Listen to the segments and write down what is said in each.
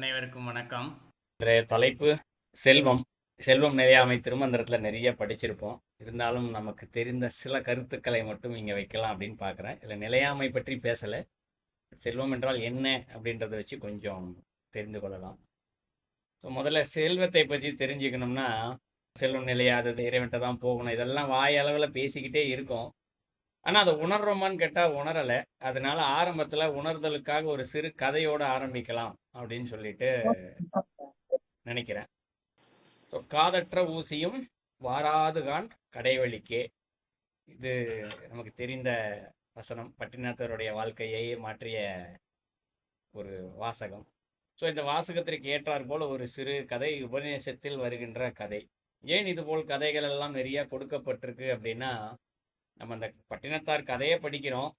அனைவருக்கும் வணக்கம். இன்றைய தலைப்பு செல்வம். செல்வம் நிலையாமை திருமந்திரத்துல நிறைய படிச்சிருப்போம். இருந்தாலும் நமக்கு தெரிந்த சில கருத்துக்களை மட்டும் இங்க வைக்கலாம் அப்படின்னு பார்க்குறேன். இதுல நிலையாமை பற்றி பேசல. செல்வம் என்றால் என்ன அப்படின்றத வச்சு கொஞ்சம் தெரிந்து கொள்ளலாம். ஸோ முதல்ல செல்வத்தை பற்றி தெரிஞ்சுக்கணும்னா, செல்வம் நிலையாதது, இறைவன்ட்ட தான் போகணும், இதெல்லாம் வாயளவில் பேசிக்கிட்டே இருக்கோம். ஆனா அதை உணர்றோமான்னு கேட்டா உணரலை. அதனால ஆரம்பத்துல உணர்தலுக்காக ஒரு சிறு கதையோட ஆரம்பிக்கலாம் அப்படின்னு சொல்லிட்டு நினைக்கிறேன். ஸோ காதற்ற ஊசியும் வாராதுகான் கடைவழிக்கே. இது நமக்கு தெரிந்த வசனம். பட்டினத்தருடைய வாழ்க்கையை மாற்றிய ஒரு வாசகம். ஸோ இந்த வாசகத்திற்கு ஏற்றாற் போல ஒரு சிறு கதை உபநிஷத்தில் வருகின்ற கதை. ஏன் இது போல் கதைகள் எல்லாம் நிறைய கொடுக்கப்பட்டிருக்கு அப்படின்னா, நம்ம அந்த பட்டினத்தார் கதையை படிக்கிறோம்,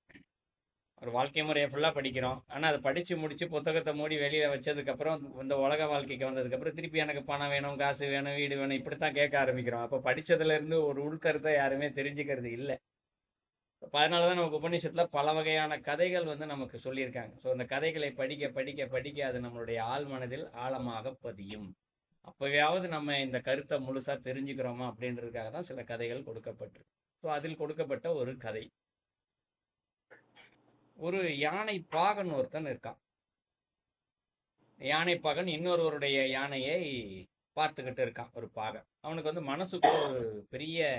ஒரு வாழ்க்கை முறையை ஃபுல்லாக படிக்கிறோம். ஆனால் அதை படித்து முடித்து புத்தகத்தை மூடி வெளியில் வச்சதுக்கப்புறம் இந்த உலக வாழ்க்கைக்கு வந்ததுக்கப்புறம் திருப்பி எனக்கு பணம் வேணும், காசு வேணும், வீடு வேணும், இப்படித்தான் கேட்க ஆரம்பிக்கிறோம். அப்போ படித்ததுலேருந்து ஒரு உள்கருத்தை யாருமே தெரிஞ்சுக்கிறது இல்லை. அப்ப அதனால தான் நமக்கு உபநிஷத்தில் பல வகையான கதைகள் நமக்கு சொல்லியிருக்காங்க. ஸோ அந்த கதைகளை படிக்க படிக்க படிக்க அது நம்மளுடைய ஆழ் மனதில் ஆழமாக பதியும். அப்போயாவது நம்ம இந்த கருத்தை முழுசாக தெரிஞ்சுக்கிறோமா அப்படின்றதுக்காக தான் சில கதைகள் கொடுக்கப்பட்டிருக்கு. ஸோ அதில் கொடுக்கப்பட்ட ஒரு கதை. ஒரு யானை பாகன் ஒருத்தன் இருக்கான். யானை பாகன் இன்னொருவருடைய யானையை பார்த்துக்கிட்டு இருக்கான். ஒரு பாகன் அவனுக்கு மனசுக்குள்ள ஒரு பெரிய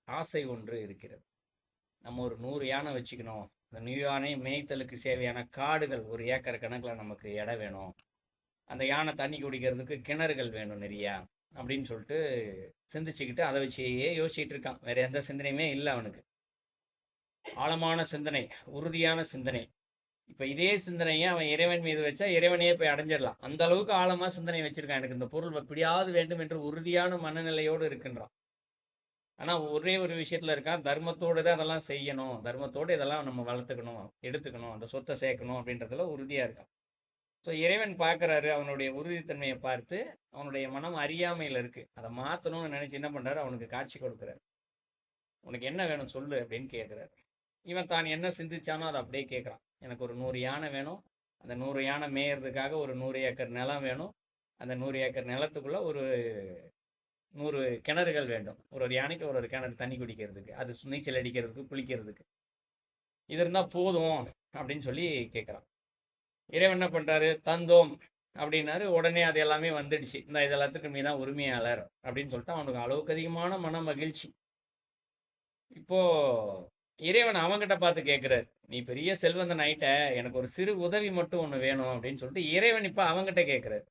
ஆசை ஒன்று இருக்கிறது. நம்ம ஒரு 100 யானை வச்சுக்கணும். இந்த 100 யானை மேய்த்தலுக்கு தேவையான காடுகள் ஒரு ஏக்கர் கணக்கில் நமக்கு இடம் வேணும். அந்த யானை தண்ணி குடிக்கிறதுக்கு கிணறுகள் வேணும் நிறையா அப்படின்னு சொல்லிட்டு சிந்திச்சுக்கிட்டு அதை வச்சே யோசிச்சுட்டு இருக்கான். வேற எந்த சிந்தனையுமே இல்லை அவனுக்கு. ஆழமான சிந்தனை, உறுதியான சிந்தனை. இப்ப இதே சிந்தனையை அவன் இறைவன் மீது வச்சா இறைவனையே போய் அடைஞ்சிடலாம். அந்த அளவுக்கு ஆழமா சிந்தனை வச்சிருக்கான். எனக்கு இந்த பொருள் எப்படியாவது வேண்டும் என்று உறுதியான மனநிலையோடு இருக்கின்றான். ஆனா ஒரே ஒரு விஷயத்துல இருக்கான், தர்மத்தோடு தான் அதெல்லாம் செய்யணும், தர்மத்தோடு இதெல்லாம் நம்ம வளர்த்துக்கணும், எடுத்துக்கணும், அந்த சொத்தை சேர்க்கணும் அப்படின்றதுல உறுதியா இருக்கான். ஸோ இறைவன் பார்க்கறாரு, அவனுடைய உறுதித்தன்மையை பார்த்து அவனுடைய மனம் அறியாமையில இருக்கு. அதை மாத்தணும்னு நினைச்சு என்ன பண்றாரு, அவனுக்கு காட்சி கொடுக்குறாரு. உனக்கு என்ன வேணும் சொல்லு அப்படின்னு கேட்கிறாரு. இவன் தான் என்ன சிந்திச்சானோ அதை அப்படியே கேட்குறான். எனக்கு ஒரு 100 யானை வேணும். அந்த 100 யானை மேயறதுக்காக ஒரு 100 ஏக்கர் நிலம் வேணும். அந்த 100 ஏக்கர் நிலத்துக்குள்ள ஒரு 100 கிணறுகள் வேண்டும். ஒரு யானைக்கு ஒரு கிணறு தண்ணி குடிக்கிறதுக்கு, அது நீச்சல் அடிக்கிறதுக்கு, குளிக்கிறதுக்கு. இது இருந்தால் போதும் அப்படின்னு சொல்லி கேட்குறான். இறைவன் என்ன பண்ணுறாரு, தந்தோம் அப்படின்னாரு. உடனே அது எல்லாமே வந்துடுச்சு. இந்த இது எல்லாத்துக்கும் நீ தான் உரிமையாளர் அப்படின்னு சொல்லிட்டு அவனுக்கு அளவுக்கு அதிகமான மன மகிழ்ச்சி. இப்போ இறைவன் அவங்கிட்ட பார்த்து கேட்குறாரு, நீ பெரிய செல்வந்தன் ஆயிட்ட, எனக்கு ஒரு சிறு உதவி மட்டும் ஒன்று வேணும் அப்படின்னு சொல்லிட்டு இறைவன் இப்போ அவங்கிட்ட கேட்குறாரு.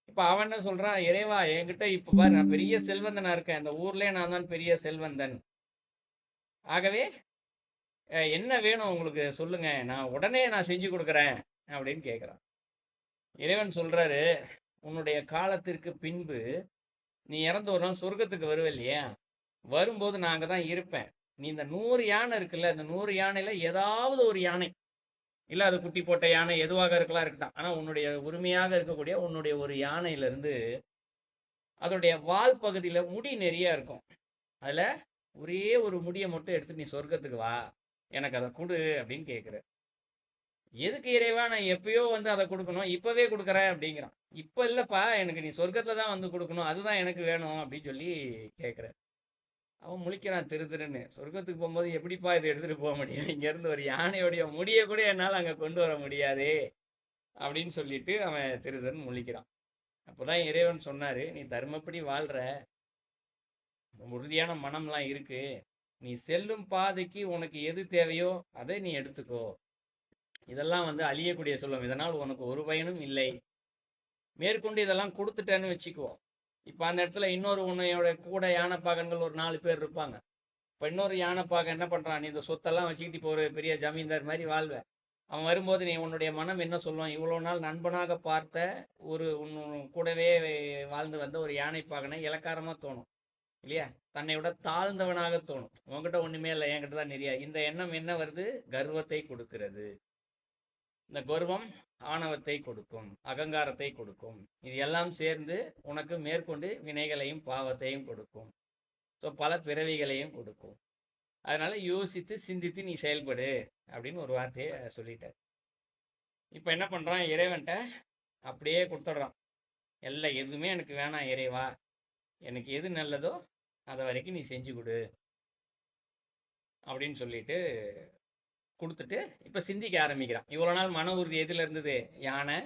இப்போ அவன் என்ன சொல்றான், இறைவா என்கிட்ட இப்போ பாரு, நான் பெரிய செல்வந்தனா இருக்கேன், இந்த ஊர்லயே நான் தான் பெரிய செல்வந்தன். ஆகவே என்ன வேணும் உங்களுக்கு சொல்லுங்க, நான் உடனே நான் செஞ்சு கொடுக்குறேன் அப்படின்னு கேட்குறான். இறைவன் சொல்றாரு, உன்னுடைய காலத்திற்கு பின்பு நீ இறந்து ஒரு நாள் சொர்க்கத்துக்கு வருவ இல்லையா, வரும்போது நான் அங்கே தான் இருப்பேன். நீ இந்த 100 யானை இருக்குல்ல, இந்த 100 யானையில ஏதாவது ஒரு யானை, இல்லை அது குட்டி போட்ட யானை எதுவாக இருக்கலாம் இருக்கட்டும், ஆனால் உன்னுடைய உரிமையாக இருக்கக்கூடிய உன்னுடைய ஒரு யானையிலிருந்து அதோடைய வால் பகுதியில் முடி நிறைய இருக்கும். அதில் ஒரே ஒரு முடியை மட்டும் எடுத்து நீ சொர்க்கத்துக்கு வா, எனக்கு அதை கொடு அப்படின்னு கேட்குற. எதுக்கு இறைவா, நான் எப்பயோ அதை கொடுக்கணும், இப்போவே கொடுக்குறேன் அப்படிங்கிறான். இப்போ இல்லைப்பா, எனக்கு நீ சொர்க்கத்தில் தான் கொடுக்கணும், அதுதான் எனக்கு வேணும் அப்படின்னு சொல்லி கேட்குற. அவன் முழிக்கிறான் திரு திருன்னு. சொர்க்கத்துக்கு போகும்போது எப்படிப்பா இதை எடுத்துகிட்டு போக முடியும், இங்கேருந்து ஒரு யானையோடைய முடியை கூட என்னால் அங்கே கொண்டு வர முடியாதே அப்படின்னு சொல்லிட்டு அவன் திரு திருன்னு முழிக்கிறான். அப்போதான் இறைவன் சொன்னார், நீ தர்மப்படி வாழ்கிற, உறுதியான மனம்லாம் இருக்கு, நீ செல்லும் பாதைக்கு உனக்கு எது தேவையோ அதை நீ எடுத்துக்கோ. இதெல்லாம் அழியக்கூடிய செல்வம், இதனால் உனக்கு ஒரு பயனும் இல்லை. மேற்கொண்டு இதெல்லாம் கொடுத்துட்டேன்னு வச்சுக்கோ, இப்போ அந்த இடத்துல இன்னொரு உன்னையோட கூட யானைப்பாகன்கள் ஒரு 4 பேர் இருப்பாங்க. இப்போ இன்னொரு யானைப்பாகன் என்ன பண்ணுறான், நீ இந்த சொத்தெல்லாம் வச்சுக்கிட்டு இப்போ ஒரு பெரிய ஜமீன்தார் மாதிரி வாழ்வ. அவன் வரும்போது நீ உன்னுடைய மனம் என்ன சொல்லுவான், இவ்வளோ நாள் நண்பனாக பார்த்த ஒரு உன் கூடவே வாழ்ந்து வந்த ஒரு யானைப்பாகனை இலக்காரமாக தோணும் இல்லையா, தன்னை விட தாழ்ந்தவனாக தோணும். உங்ககிட்ட ஒன்றுமே இல்லை, என்கிட்ட தான் நிறைய. இந்த எண்ணம் என்ன வருது, கர்வத்தை கொடுக்கிறது. இந்த கர்வம் ஆணவத்தை கொடுக்கும், அகங்காரத்தை கொடுக்கும். இது எல்லாம் சேர்ந்து உனக்கு மேற்கொண்டு வினைகளையும் பாவத்தையும் கொடுக்கும். ஸோ பல பிறவிகளையும் கொடுக்கும். அதனால யோசித்து சிந்தித்து நீ செயல்படு அப்படின்னு ஒரு வார்த்தையை சொல்லிட்டார். இப்போ என்ன பண்ணுறான், இறைவன்ட்ட அப்படியே கொடுத்துட்றான். எல்லாம் எதுவுமே எனக்கு வேணாம் இறைவா, எனக்கு எது நல்லதோ அதை வரைக்கும் நீ செஞ்சு கொடு அப்படின்னு சொல்லிட்டு கொடுத்துட்டு இப்போ சிந்திக்க ஆரம்பிக்கிறான். இவ்வளோ நாள் மன உறுதி எதில் இருந்தது? யானை,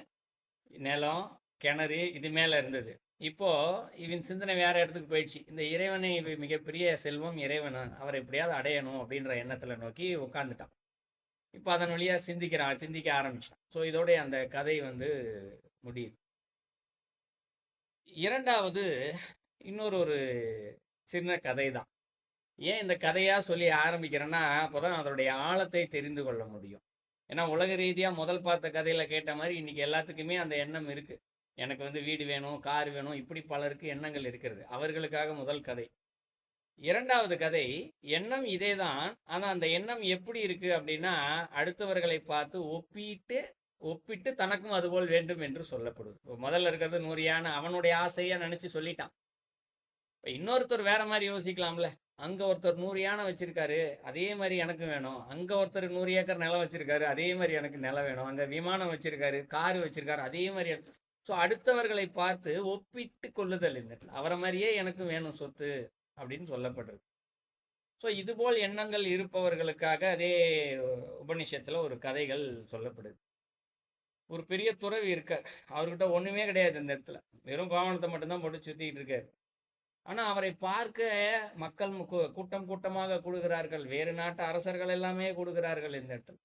நிலம், கிணறு, இது மேலே இருந்தது. இப்போ இவன் சிந்தனை வேற இடத்துக்கு போயிடுச்சு. இந்த இறைவனை மிகப்பெரிய செல்வம் இறைவன், அவரை எப்படியாவது அடையணும் அப்படின்ற எண்ணத்தில் நோக்கி உட்காந்துட்டான். இப்போ அதன் வழியாக சிந்திக்க ஆரம்பிச்சிட்டான். ஸோ இதோட அந்த கதை முடியுது. இரண்டாவது இன்னொரு சின்ன கதை தான். ஏன் இந்த கதையாக சொல்லி ஆரம்பிக்கிறேன்னா, அப்போதான் அதோடைய ஆழத்தை தெரிந்து கொள்ள முடியும். ஏன்னா உலக ரீதியாக முதல் பார்த்த கதையில் கேட்ட மாதிரி இன்னைக்கு எல்லாத்துக்குமே அந்த எண்ணம் இருக்குது. எனக்கு வீடு வேணும், கார் வேணும், இப்படி பலருக்கு எண்ணங்கள் இருக்கிறது. அவர்களுக்காக முதல் கதை. இரண்டாவது கதை, எண்ணம் இதே தான். ஆனால் அந்த எண்ணம் எப்படி இருக்கு அப்படின்னா, அடுத்தவர்களை பார்த்து ஒப்பிட்டு தனக்கும் அதுபோல் வேண்டும் என்று சொல்லப்படுது. முதல்ல இருக்கிறது 100 யானை, அவனுடைய ஆசையா நினைச்சு சொல்லிட்டான். இப்போ இன்னொருத்தர் வேற மாதிரி யோசிக்கலாம்ல. அங்க ஒருத்தர் 100 யானை வச்சிருக்காரு, அதே மாதிரி எனக்கு வேணும். அங்க ஒருத்தர் 100 ஏக்கர் நிலம் வச்சிருக்காரு, அதே மாதிரி எனக்கு நிலம் வேணும். அங்க விமானம் வச்சிருக்காரு, கார் வச்சிருக்காரு, அதே மாதிரி. ஸோ அடுத்தவர்களை பார்த்து ஒப்பிட்டு கொள்ளுதல் இந்த இடத்துல. அவரை மாதிரியே எனக்கு வேணும் சொத்து அப்படின்னு சொல்லப்படுறது. ஸோ இதுபோல் எண்ணங்கள் இருப்பவர்களுக்காக அதே உபநிஷத்துல ஒரு கதைகள் சொல்லப்படுது. ஒரு பெரிய துறவி இருக்கார். அவர்கிட்ட ஒண்ணுமே கிடையாது இந்த இடத்துல, வெறும் பாவனத்தை மட்டும்தான் போட்டு சுத்திக்கிட்டு இருக்காரு. ஆனா அவரை பார்க்க மக்கள் கூட்டம் கூட்டமாக கூடுகிறார்கள். வேறு நாட்டு அரசர்கள் எல்லாமே கூடுகிறார்கள் இந்த இடத்துல.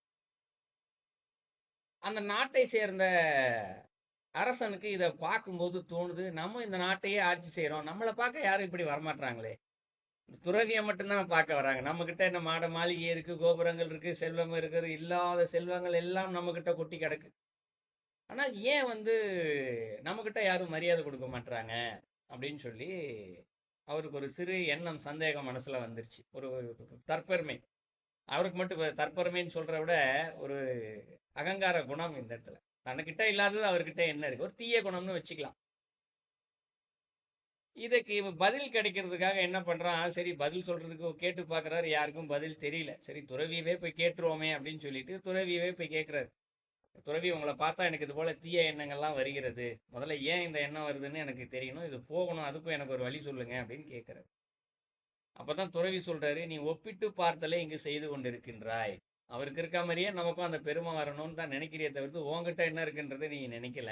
அந்த நாட்டை சேர்ந்த அரசனுக்கு இதை பார்க்கும்போது தோணுது, நம்ம இந்த நாட்டையே ஆட்சி செய்கிறோம், நம்மளை பார்க்க யாரும் இப்படி வரமாட்டாங்களே, இந்த துறவியை மட்டும்தான் பார்க்க வராங்க. நம்மக்கிட்ட என்ன மாட மாளிகை இருக்குது, கோபுரங்கள் இருக்குது, செல்வம் இருக்குது, இல்லாத செல்வங்கள் எல்லாம் நம்மக்கிட்ட கொட்டி கிடக்கு. ஆனால் ஏன் நம்மக்கிட்ட யாரும் மரியாதை கொடுக்க மாட்டாங்க அப்படின்னு சொல்லி அவருக்கு ஒரு சிறு எண்ணம், சந்தேகம் மனசில் வந்துருச்சு. ஒரு தற்பெருமை. அவருக்கு மட்டும் தற்பெருமைன்னு சொல்கிறத விட ஒரு அகங்கார குணம் இந்த இடத்துல. தனக்கிட்ட இல்லாதது அவர்கிட்ட என்ன இருக்கு, ஒரு தீய குணம்னு வச்சுக்கலாம். இதுக்கு பதில் கிடைக்கிறதுக்காக என்ன பண்றான், சரி பதில் சொல்றதுக்கு கேட்டு பார்க்கறாரு, யாருக்கும் பதில் தெரியல. சரி துறவியவே போய் கேட்டுருவோமே அப்படின்னு சொல்லிட்டு துறவியவே போய் கேட்கிறாரு. துறவி, உங்களை பார்த்தா எனக்கு இது போல தீய எண்ணங்கள்லாம் வருகிறது, முதல்ல ஏன் இந்த எண்ணம் வருதுன்னு எனக்கு தெரியணும், இது போகணும், அதுக்கும் எனக்கு ஒரு வழி சொல்லுங்க அப்படின்னு கேட்கிறாரு. அப்பதான் துறவி சொல்றாரு, நீ ஒப்பிட்டு பார்த்தலே இங்கு செய்து கொண்டிருக்கின்றாய். அவருக்கு இருக்க மாதிரியே நமக்கும் அந்த பெருமை வரணும்னு தான் நினைக்கிறிய தவிர்த்து உங்ககிட்ட என்ன இருக்குன்றதை நீ நினைக்கல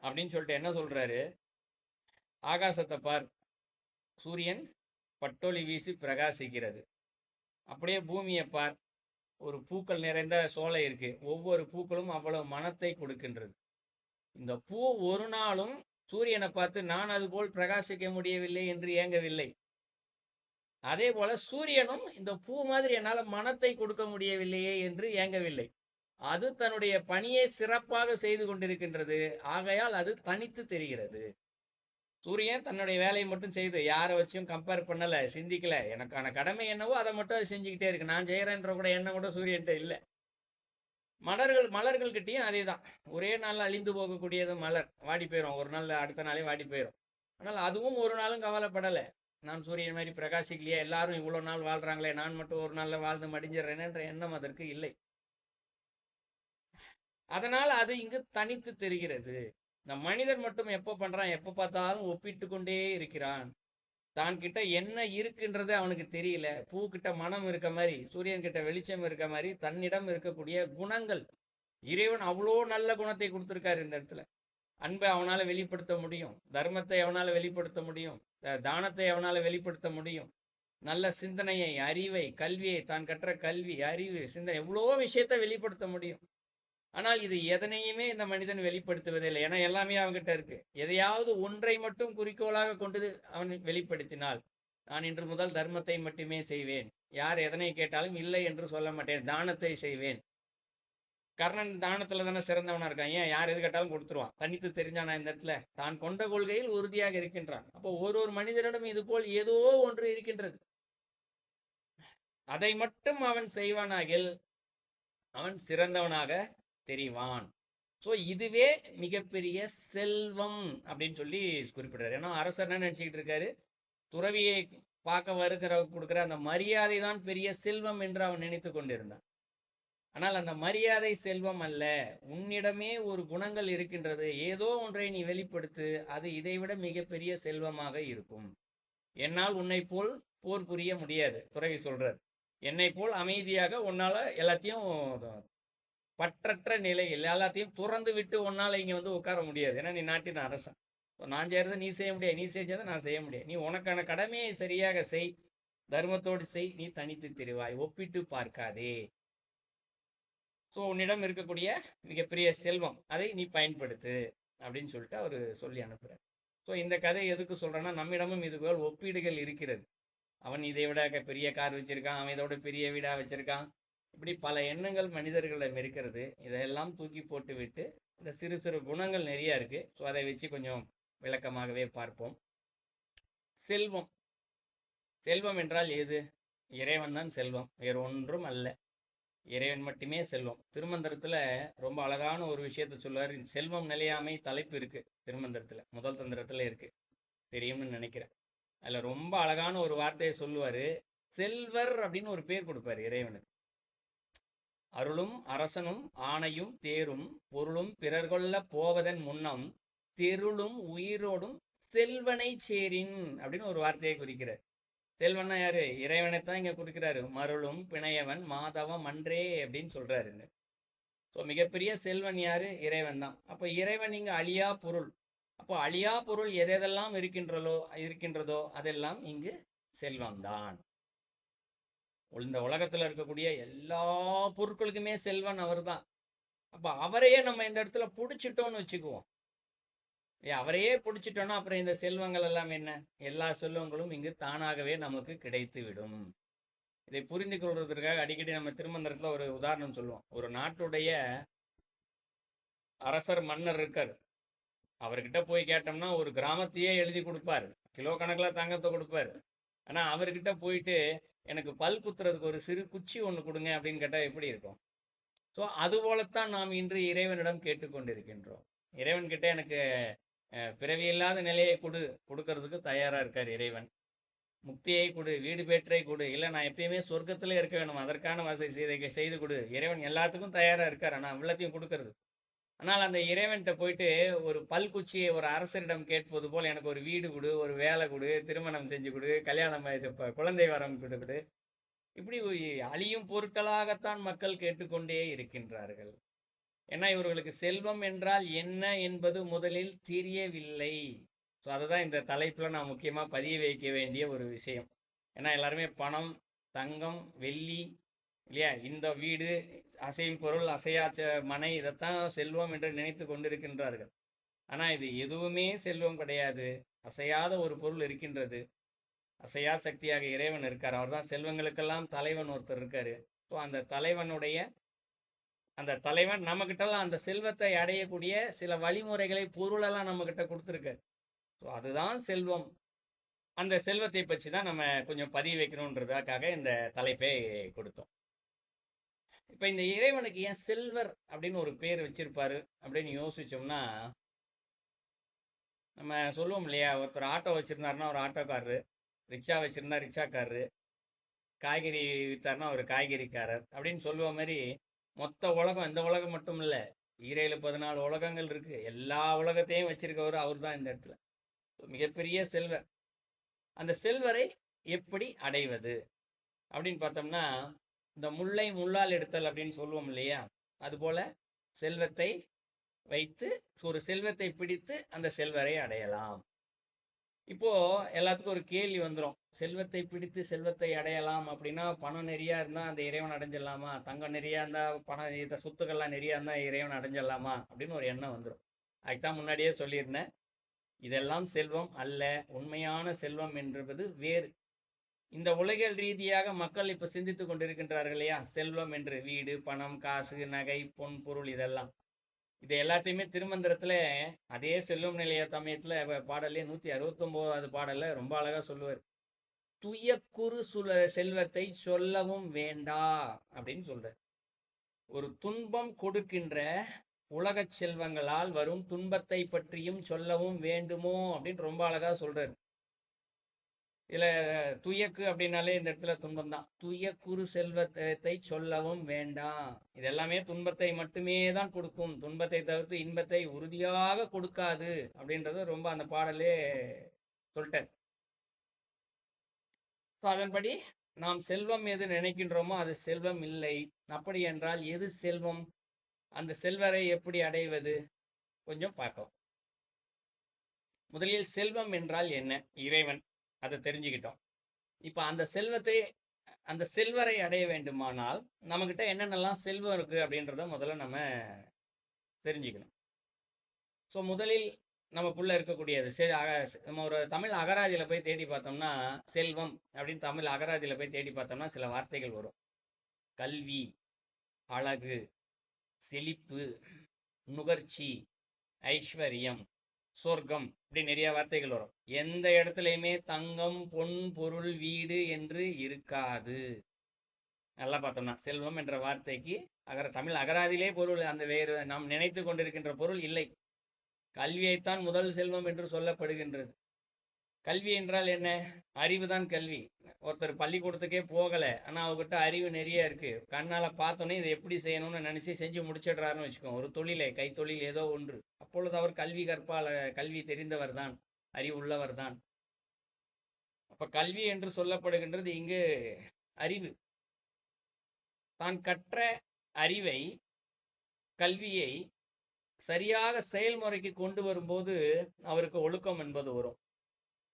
அப்படின்னு சொல்லிட்டு என்ன சொல்றாரு, ஆகாசத்தை பார், சூரியன் பட்டொளி வீசி பிரகாசிக்கிறது. அப்படியே பூமியை பார், ஒரு பூக்கள் நிறைந்த சோலை இருக்கு, ஒவ்வொரு பூக்களும் அவ்வளவு மனத்தை கொடுக்கின்றது. இந்த பூ ஒரு நாளும் சூரியனை பார்த்து நான் அது போல் பிரகாசிக்க முடியவில்லை என்று ஏங்கவில்லை. அதே போல சூரியனும் இந்த பூ மாதிரி என்னால் மனத்தை கொடுக்க முடியவில்லையே என்று ஏங்கவில்லை. அது தன்னுடைய பணியை சிறப்பாக செய்து கொண்டிருக்கின்றது. ஆகையால் அது தனித்து தெரிகிறது. சூரியன் தன்னுடைய வேலையை மட்டும் செய்து யாரை வச்சும் கம்பேர் பண்ணல, சிந்திக்கல. எனக்கான கடமை என்னவோ அதை மட்டும் செஞ்சுக்கிட்டே இருக்கு. நான் செய்யறேன்ற கூட எண்ணம் கூட சூரியன்ட்ட இல்லை. மலர்கள் கிட்டேயும் அதே தான். ஒரே நாள் அழிந்து போகக்கூடியது மலர், வாடி போயிடும், ஒரு நாள் அடுத்த நாளே வாடி போயிடும். ஆனால் அதுவும் ஒரு நாளும் கவலைப்படலை, நான் சூரியன் மாதிரி பிரகாசிக்கலையே, எல்லாரும் இவ்வளோ நாள் வாழ்றாங்களே, நான் மட்டும் ஒரு நாளில் வாழ்ந்து மடிஞ்சிடறேன்ற எண்ணம் அதற்கு இல்லை. அதனால் அது இங்கு தனித்து தெரிகிறது. இந்த மனிதன் மட்டும் எப்போ பண்றான், எப்போ பார்த்தாலும் ஒப்பிட்டு கொண்டே இருக்கிறான். தான் கிட்ட என்ன இருக்குன்றது அவனுக்கு தெரியல. பூ கிட்ட மனம் இருக்க மாதிரி, சூரியன் கிட்ட வெளிச்சம் இருக்க மாதிரி தன்னிடம் இருக்கக்கூடிய குணங்கள், இறைவன் அவ்வளோ நல்ல குணத்தை கொடுத்துருக்காரு இந்த இடத்துல. அன்பை அவனால வெளிப்படுத்த முடியும், தர்மத்தை அவனால வெளிப்படுத்த முடியும், தானத்தை அவனால வெளிப்படுத்த முடியும், நல்ல சிந்தனையை, அறிவை, கல்வியை, தான் கற்ற கல்வி, அறிவு, சிந்தனை, எவ்வளோ விஷயத்தை வெளிப்படுத்த முடியும். ஆனால் இது எதனையுமே இந்த மனிதன் வெளிப்படுத்துவதில்லை. ஏன்னா எல்லாமே அவன்கிட்ட இருக்கு. எதையாவது ஒன்றை மட்டும் குறிக்கோளாக கொண்டு அவன் வெளிப்படுத்தினால், நான் இன்று முதல் தர்மத்தை மட்டுமே செய்வேன், யார் எதனை கேட்டாலும் இல்லை என்று சொல்ல மாட்டேன், தானத்தை செய்வேன். கர்ணன் தானத்துல தானே சிறந்தவனா இருக்கான், ஏன் யார் எது கேட்டாலும் கொடுத்துருவான், தனித்து தெரிஞ்சானா இந்த இடத்துல, தான் கொண்ட கொள்கையில் உறுதியாக இருக்கின்றான். அப்போ ஒரு மனிதனிடம் இது போல் ஏதோ ஒன்று இருக்கின்றது. அதை மட்டும் அவன் செய்வானாகில் அவன் சிறந்தவனாக தெரிவான். ஸோ இதுவே மிகப்பெரிய செல்வம் அப்படின்னு சொல்லி குறிப்பிடுறாரு. ஏன்னா அரசர் என்ன நினைச்சுக்கிட்டு இருக்காரு, துறவியை பார்க்க வருகிற கொடுக்குற அந்த மரியாதை தான் பெரிய செல்வம் என்று அவன் நினைத்து கொண்டிருந்தான். ஆனால் அந்த மரியாதை செல்வம் அல்ல. உன்னிடமே ஒரு குணங்கள் இருக்கின்றது, ஏதோ ஒன்றை நீ வெளிப்படுத்து, அது இதைவிட மிகப்பெரிய செல்வமாக இருக்கும். என்னால் உன்னை போல் போர் புரிய முடியாது, துறவி சொல்றார். என்னை போல் அமைதியாக உன்னால எல்லாத்தையும் பற்றற்ற நிலையில் எல்லாத்தையும் துறந்து விட்டு உன்னால இங்க வந்து உட்கார முடியாது. ஏன்னா நீ நாட்டின் அரசன். நான் செய்யறதை நீ செய்ய முடியாது, நீ செஞ்சதை நான் செய்ய முடியாது. நீ உனக்கான கடமையை சரியாக செய், தர்மத்தோடு செய், நீ தனித்து தெரிவாய், ஒப்பிட்டு பார்க்காதே. ஸோ உன்னிடம் இருக்கக்கூடிய மிகப்பெரிய செல்வம், அதை நீ பயன்படுத்து அப்படின்னு சொல்லிட்டு அவர் சொல்லி அனுப்புகிறார். ஸோ இந்த கதை எதுக்கு சொல்கிறேன்னா, நம்மிடமும் இதுபோல் ஒப்பீடுகள் இருக்கிறது. அவன் இதை விட பெரிய கார் வச்சுருக்கான், அவன் இதோட பெரிய வீடாக வச்சுருக்கான், இப்படி பல எண்ணங்கள் மனிதர்களிடம் இருக்கிறது. இதெல்லாம் தூக்கி போட்டு விட்டு இந்த சிறு சிறு குணங்கள் நிறையா இருக்குது. ஸோ அதை வச்சு கொஞ்சம் விளக்கமாகவே பார்ப்போம். செல்வம், செல்வம் என்றால் எது? இறைவன் தான் செல்வம், வேறு ஒன்றும் அல்ல. இறைவன் மட்டுமே செல்வம். திருமந்திரத்தில் ரொம்ப அழகான ஒரு விஷயத்த சொல்லுவார். செல்வம் நிலையாமை தலைப்பு இருக்குது திருமந்திரத்தில், முதல் தந்திரத்தில் இருக்குது, தெரியும்னு நினைக்கிறேன். அதில் ரொம்ப அழகான ஒரு வார்த்தையை சொல்லுவார். செல்வர் அப்படின்னு ஒரு பேர் கொடுப்பார் இறைவனுக்கு. அருளும் அரசனும் ஆணையும் தேரும் பொருளும் பிறர் கொள்ள போவதன் முன்னம் தெருளும் உயிரோடும் செல்வனை சேரின் அப்படின்னு ஒரு வார்த்தையை குறிக்கிறார். செல்வன்னா யாரு? இறைவனைத்தான் இங்க குறிக்கிறாரு. மருளும் பிணையவன் மாதவம் அன்றே அப்படின்னு சொல்றாரு. ஸோ மிகப்பெரிய செல்வன் யாரு? இறைவன் தான். அப்போ இறைவன் இங்கு அழியா பொருள். அப்போ அழியா பொருள் எதெல்லாம் இருக்கின்றதோ அதெல்லாம் இங்கு செல்வம்தான். இந்த உலகத்துல இருக்கக்கூடிய எல்லா பொருட்களுக்குமே செல்வன் அவர் தான். அப்போ அவரையே நம்ம இந்த இடத்துல பிடிச்சிட்டோம்னு வச்சுக்குவோம். அவரையே பிடிச்சிட்டோன்னா அப்புறம் இந்த செல்வங்கள் எல்லாம் என்ன? எல்லா செல்வங்களும் இங்கு தானாகவே நமக்கு கிடைத்து விடும். இதை புரிந்து கொள்வதற்காக அடிக்கடி நம்ம திருமந்திரத்துல ஒரு உதாரணம் சொல்லுவோம். ஒரு நாட்டுடைய அரசர், மன்னர் இருக்கார். அவர்கிட்ட போய் கேட்டோம்னா ஒரு கிராமத்தையே எழுதி கொடுப்பார், கிலோ கணக்கில் தங்கத்தை கொடுப்பார். ஆனா அவர்கிட்ட போயிட்டு எனக்கு பல் குத்துறதுக்கு ஒரு சிறு குச்சி ஒன்று கொடுங்க அப்படின்னு கேட்டால் எப்படி இருக்கும்? ஸோ அதுபோலத்தான் நாம் இன்று இறைவனிடம் கேட்டுக்கொண்டிருக்கின்றோம். இறைவன் கிட்ட எனக்கு பிறவி இல்லாத நிலையை கொடுக்கறதுக்கு தயாரா இருக்கார் இறைவன். முக்தியை கொடு, வீடு பேற்றை கொடு, இல்லை நான் எப்பயுமே சொர்க்கத்திலே இருக்க வேணும், அதற்கான வசதி செய்து கொடு. இறைவன் எல்லாத்துக்கும் தயாரா இருக்கார், ஆனால் எல்லாத்தையும் கொடுக்கறது. ஆனால் அந்த இறைவன்கிட்ட போயிட்டு ஒரு பல்குச்சியை ஒரு அரசரிடம் கேட்பது போல் எனக்கு ஒரு வீடு கொடு, ஒரு வேலை கொடு, திருமணம் செஞ்சு கொடு, கல்யாணம் குழந்தை வரம் கொடு, இப்படி அழியும் பொருட்களாகத்தான் மக்கள் கேட்டுக்கொண்டே இருக்கின்றார்கள். ஏன்னா இவர்களுக்கு செல்வம் என்றால் என்ன என்பது முதலில் தெரியவில்லை. ஸோ அதுதான் இந்த தலைப்பில் நான் முக்கியமாக பதிய வைக்க வேண்டிய ஒரு விஷயம். ஏன்னா எல்லாருமே பணம், தங்கம், வெள்ளி, இல்லையா, இந்த வீடு, அசையும் பொருள், அசையாச்ச மனை, இதைத்தான் செல்வம் என்று நினைத்து கொண்டிருக்கின்றார்கள். ஆனால் இது எதுவுமே செல்வம் கிடையாது. அசையாத ஒரு பொருள் இருக்கின்றது. அசையா சக்தியாக இறைவன் இருக்கார். அவர் தான் செல்வங்களுக்கெல்லாம் தலைவன் ஒருத்தர் இருக்காரு. ஸோ அந்த தலைவன் நம்மக்கிட்டலாம் அந்த செல்வத்தை அடையக்கூடிய சில வழிமுறைகளை, பொருளெல்லாம் நம்மக்கிட்ட கொடுத்துருக்காரு. ஸோ அதுதான் செல்வம். அந்த செல்வத்தை பற்றி தான் நம்ம கொஞ்சம் பதிவு வைக்கணுன்றதுக்காக இந்த தலைப்பை கொடுத்தோம். இப்போ இந்த இறைவனுக்கு ஏன் செல்வர் அப்படின்னு ஒரு பேர் வச்சிருப்பாரு அப்படின்னு யோசிச்சோம்னா, நம்ம சொல்லுவோம் இல்லையா, ஒருத்தர் ஆட்டோ வச்சிருந்தாருன்னா ஒரு ஆட்டோக்காரரு, ரிக்ஷா வச்சிருந்தா ரிக்ஷாக்காரரு, காய்கறி வித்தாருன்னா ஒரு காய்கறிக்காரர் அப்படின்னு சொல்லுவ மாதிரி மொத்த உலகம், இந்த உலகம் மட்டும் இல்லை, 7-14 உலகங்கள் இருக்கு. எல்லா உலகத்தையும் வச்சிருக்கவர் அவர் தான் இந்த இடத்துல. மிகப்பெரிய செல்வர். அந்த செல்வரை எப்படி அடைவது அப்படின்னு பார்த்தோம்னா, இந்த முல்லை முள்ளால் எடுத்தல் அப்படின்னு சொல்லுவோம் இல்லையா, அதுபோல செல்வத்தை வைத்து ஒரு செல்வத்தை பிடித்து அந்த செல்வரை அடையலாம். இப்போ எல்லாத்துக்கும் ஒரு கேள்வி வந்துடும், செல்வத்தை பிடித்து செல்வத்தை அடையலாம் அப்படின்னா பணம் நிறையா இருந்தால் அந்த இறைவன் அடைஞ்சிடலாமா? தங்கம் நிறையா இருந்தால், பணம், இந்த சொத்துக்கள்லாம் நிறையா இருந்தால் இறைவன் அடைஞ்சிடலாமா அப்படின்னு ஒரு எண்ணம் வந்துடும். அதுதான் முன்னாடியே சொல்லியிருந்தேன், இதெல்லாம் செல்வம் அல்ல. உண்மையான செல்வம் என்பது வேறு. இந்த உலகியல் ரீதியாக மக்கள் இப்போ சிந்தித்து கொண்டிருக்கின்றார்கள் இல்லையா, செல்வம் என்று வீடு, பணம், காசு, நகை, பொன், பொருள், இதெல்லாம். இது எல்லாத்தையுமே திருமந்திரத்தில் அதே செல்வம் நிலைய சமயத்தில் பாடலே 169வது பாடலில் ரொம்ப அழகாக சொல்லுவார். துயக்குறு செல்வத்தை சொல்லவும் வேண்டா அப்படின்னு சொல்றார். ஒரு துன்பம் கொடுக்கின்ற உலக செல்வங்களால் வரும் துன்பத்தை பற்றியும் சொல்லவும் வேண்டுமோ அப்படின்னு ரொம்ப அழகா சொல்றாரு. இதில் துயக்கு அப்படின்னாலே இந்த இடத்துல துன்பம் தான். துயக்குறு செல்வத்தை சொல்லவும் வேண்டாம். இது எல்லாமே துன்பத்தை மட்டுமே தான் கொடுக்கும், துன்பத்தை தவிர்த்து இன்பத்தை உறுதியாக கொடுக்காது அப்படின்றது ரொம்ப அந்த பாடலே சொல்லிட்டார். ஸோ அதன்படி நாம் செல்வம் எது நினைக்கின்றோமோ அது செல்வம் இல்லை. அப்படி என்றால் எது செல்வம், அந்த செல்வரை எப்படி அடைவது கொஞ்சம் பார்ப்போம். முதலில் செல்வம் என்றால் என்ன, இறைவன், அதை தெரிஞ்சுக்கிட்டோம். இப்போ அந்த செல்வரை அடைய வேண்டுமானால் நம்மக்கிட்ட என்னென்னலாம் செல்வம் இருக்குது அப்படின்றத முதல்ல நம்ம தெரிஞ்சுக்கணும். ஸோ முதலில் நமக்குள்ளே இருக்கக்கூடியது நம்ம ஒரு தமிழ் அகராதியில் போய் தேடி பார்த்தோம்னா செல்வம் அப்படின்னு தமிழ் அகராதியில் போய் தேடி பார்த்தோம்னா சில வார்த்தைகள் வரும். கல்வி, அழகு, செழிப்பு, நுகர்ச்சி, ஐஸ்வர்யம், சொர்க்கம், இப்படி நிறைய வார்த்தைகள் வரும். எந்த இடத்துலையுமே தங்கம், பொன், பொருள், வீடு என்று இருக்காது. நல்லா பார்த்தோம்னா செல்வம் என்ற வார்த்தைக்கு தமிழ் அகராதியிலே பொருள், அந்த வேறு நாம் நினைத்து கொண்டிருக்கின்ற பொருள் இல்லை. கல்வியைத்தான் முதல் செல்வம் என்று சொல்லப்படுகின்றது. கல்வி என்றால் என்ன, அறிவு தான் கல்வி. ஒருத்தர் பள்ளிக்கூடத்துக்கே போகலை, ஆனால் அவர்கிட்ட அறிவு நிறைய இருக்குது. கண்ணால் பார்த்தோன்னே இதை எப்படி செய்யணும்னு நினச்சி செஞ்சு முடிச்சிடுறாருன்னு வச்சுக்கோங்க. ஒரு தொழிலை, கைத்தொழில் ஏதோ ஒன்று, அப்பொழுது அவர் கல்வி தெரிந்தவர் தான், அறிவு உள்ளவர் தான். அப்போ கல்வி என்று சொல்லப்படுகின்றது இங்கு அறிவு. தான் கற்ற அறிவை, கல்வியை சரியாக செயல்முறைக்கு கொண்டு வரும்போது அவருக்கு ஒழுக்கம் என்பது வரும்.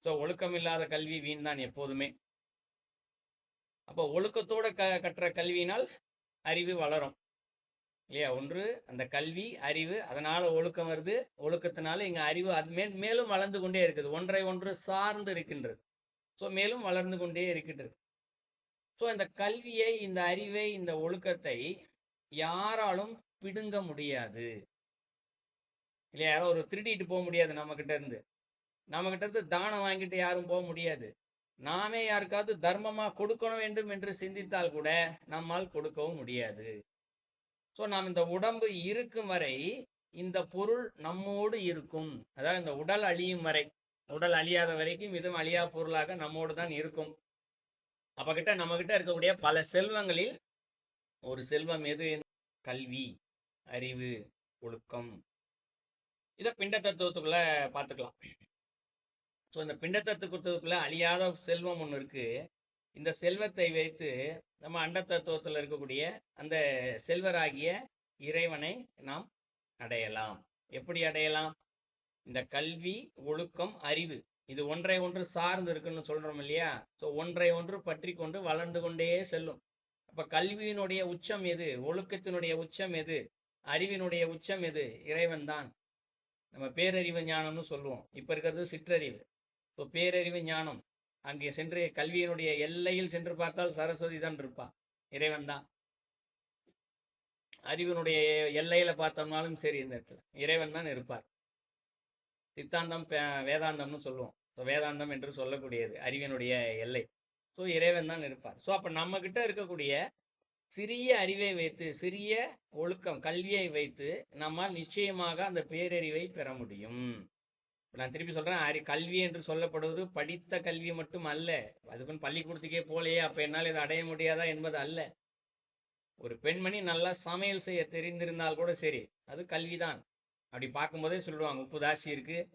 ஸோ ஒழுக்கம் இல்லாத கல்வி வீண் தான் எப்போதுமே. அப்போ ஒழுக்கத்தோடு கற்ற கல்வியினால் அறிவு வளரும் இல்லையா. ஒன்று அந்த கல்வி, அறிவு, அதனால் ஒழுக்கம் வருது. ஒழுக்கத்தினால இங்கே அறிவு அது மேலும் வளர்ந்து கொண்டே இருக்குது, ஒன்றை ஒன்று சார்ந்து இருக்கின்றது. ஸோ மேலும் வளர்ந்து கொண்டே இருக்கின்றது. ஸோ இந்த கல்வியை, இந்த அறிவை, இந்த ஒழுக்கத்தை யாராலும் பிடுங்க முடியாது இல்லையா. யாரும் ஒரு திருடிட்டு போக முடியாது நம்மக்கிட்ட இருந்து தானம் வாங்கிட்டு யாரும் போக முடியாது. நாமே யாருக்காவது தர்மமாக கொடுக்கணும் வேண்டும் என்று சிந்தித்தால் கூட நம்மால் கொடுக்கவும் முடியாது. ஸோ நாம் இந்த உடம்பு இருக்கும் வரை இந்த பொருள் நம்மோடு இருக்கும். அதாவது இந்த உடல் அழியும் வரை, உடல் அழியாத வரைக்கும் இதுவும் அழியா பொருளாக நம்மோடு தான் இருக்கும். அப்பக்கிட்ட நம்மக்கிட்ட இருக்கக்கூடிய பல செல்வங்களில் ஒரு செல்வம் எது, கல்வி, அறிவு, ஒழுக்கம். இதை பிண்ட தத்துவத்துக்குள்ள பார்த்துக்கலாம். ஸோ இந்த பிண்ட தத்துவத்துக்குள்ள அழியாத செல்வம் ஒன்று இருக்கு. இந்த செல்வத்தை வைத்து நம்ம அண்ட தத்துவத்தில் இருக்கக்கூடிய அந்த செல்வராகிய இறைவனை நாம் அடையலாம். எப்படி அடையலாம்? இந்த கல்வி, ஒழுக்கம், அறிவு, இது ஒன்றை ஒன்று சார்ந்து இருக்குன்னு சொல்றோம் இல்லையா. ஸோ ஒன்றை ஒன்று பற்றி கொண்டு வளர்ந்து கொண்டே செல்லும். அப்ப கல்வியினுடைய உச்சம் எது, ஒழுக்கத்தினுடைய உச்சம் எது, அறிவினுடைய உச்சம் எது, இறைவன் தான். நம்ம பேரறிவு ஞானம்னு சொல்லுவோம். இப்போ இருக்கிறது சிற்றறிவு. ஸோ பேரறிவு ஞானம், அங்கே சென்று கல்வியினுடைய எல்லையில் சென்று பார்த்தால் சரஸ்வதி தான் இருப்பா, இறைவன் தான். அறிவினுடைய எல்லையில பார்த்தோம்னாலும் சரி, இந்த இடத்துல இறைவன் தான் இருப்பார். சித்தாந்தம், வேதாந்தம்னு சொல்லுவோம். ஸோ வேதாந்தம் என்று சொல்லக்கூடியது அறிவினுடைய எல்லை. ஸோ இறைவன் தான் இருப்பார். ஸோ அப்போ நம்ம கிட்ட இருக்கக்கூடிய சிறிய அறிவை வைத்து, சிறிய ஒழுக்கம், கல்வியை வைத்து நம்மால் நிச்சயமாக அந்த பேரறிவை பெற முடியும். நான் திருப்பி சொல்கிறேன், கல்வி என்று சொல்லப்படுவது படித்த கல்வி மட்டும் அல்ல. அதுக்குன்னு பள்ளிக்கூடத்துக்கே போலையே அப்போ என்னால் இதை அடைய முடியாதா என்பது அல்ல. ஒரு பெண்மணி நல்லா சமையல் செய்ய தெரிந்திருந்தால் கூட சரி, அது கல்விதான். அப்படி பார்க்கும்போதே சொல்லுவாங்க, உப்பு தாசி இருக்குது,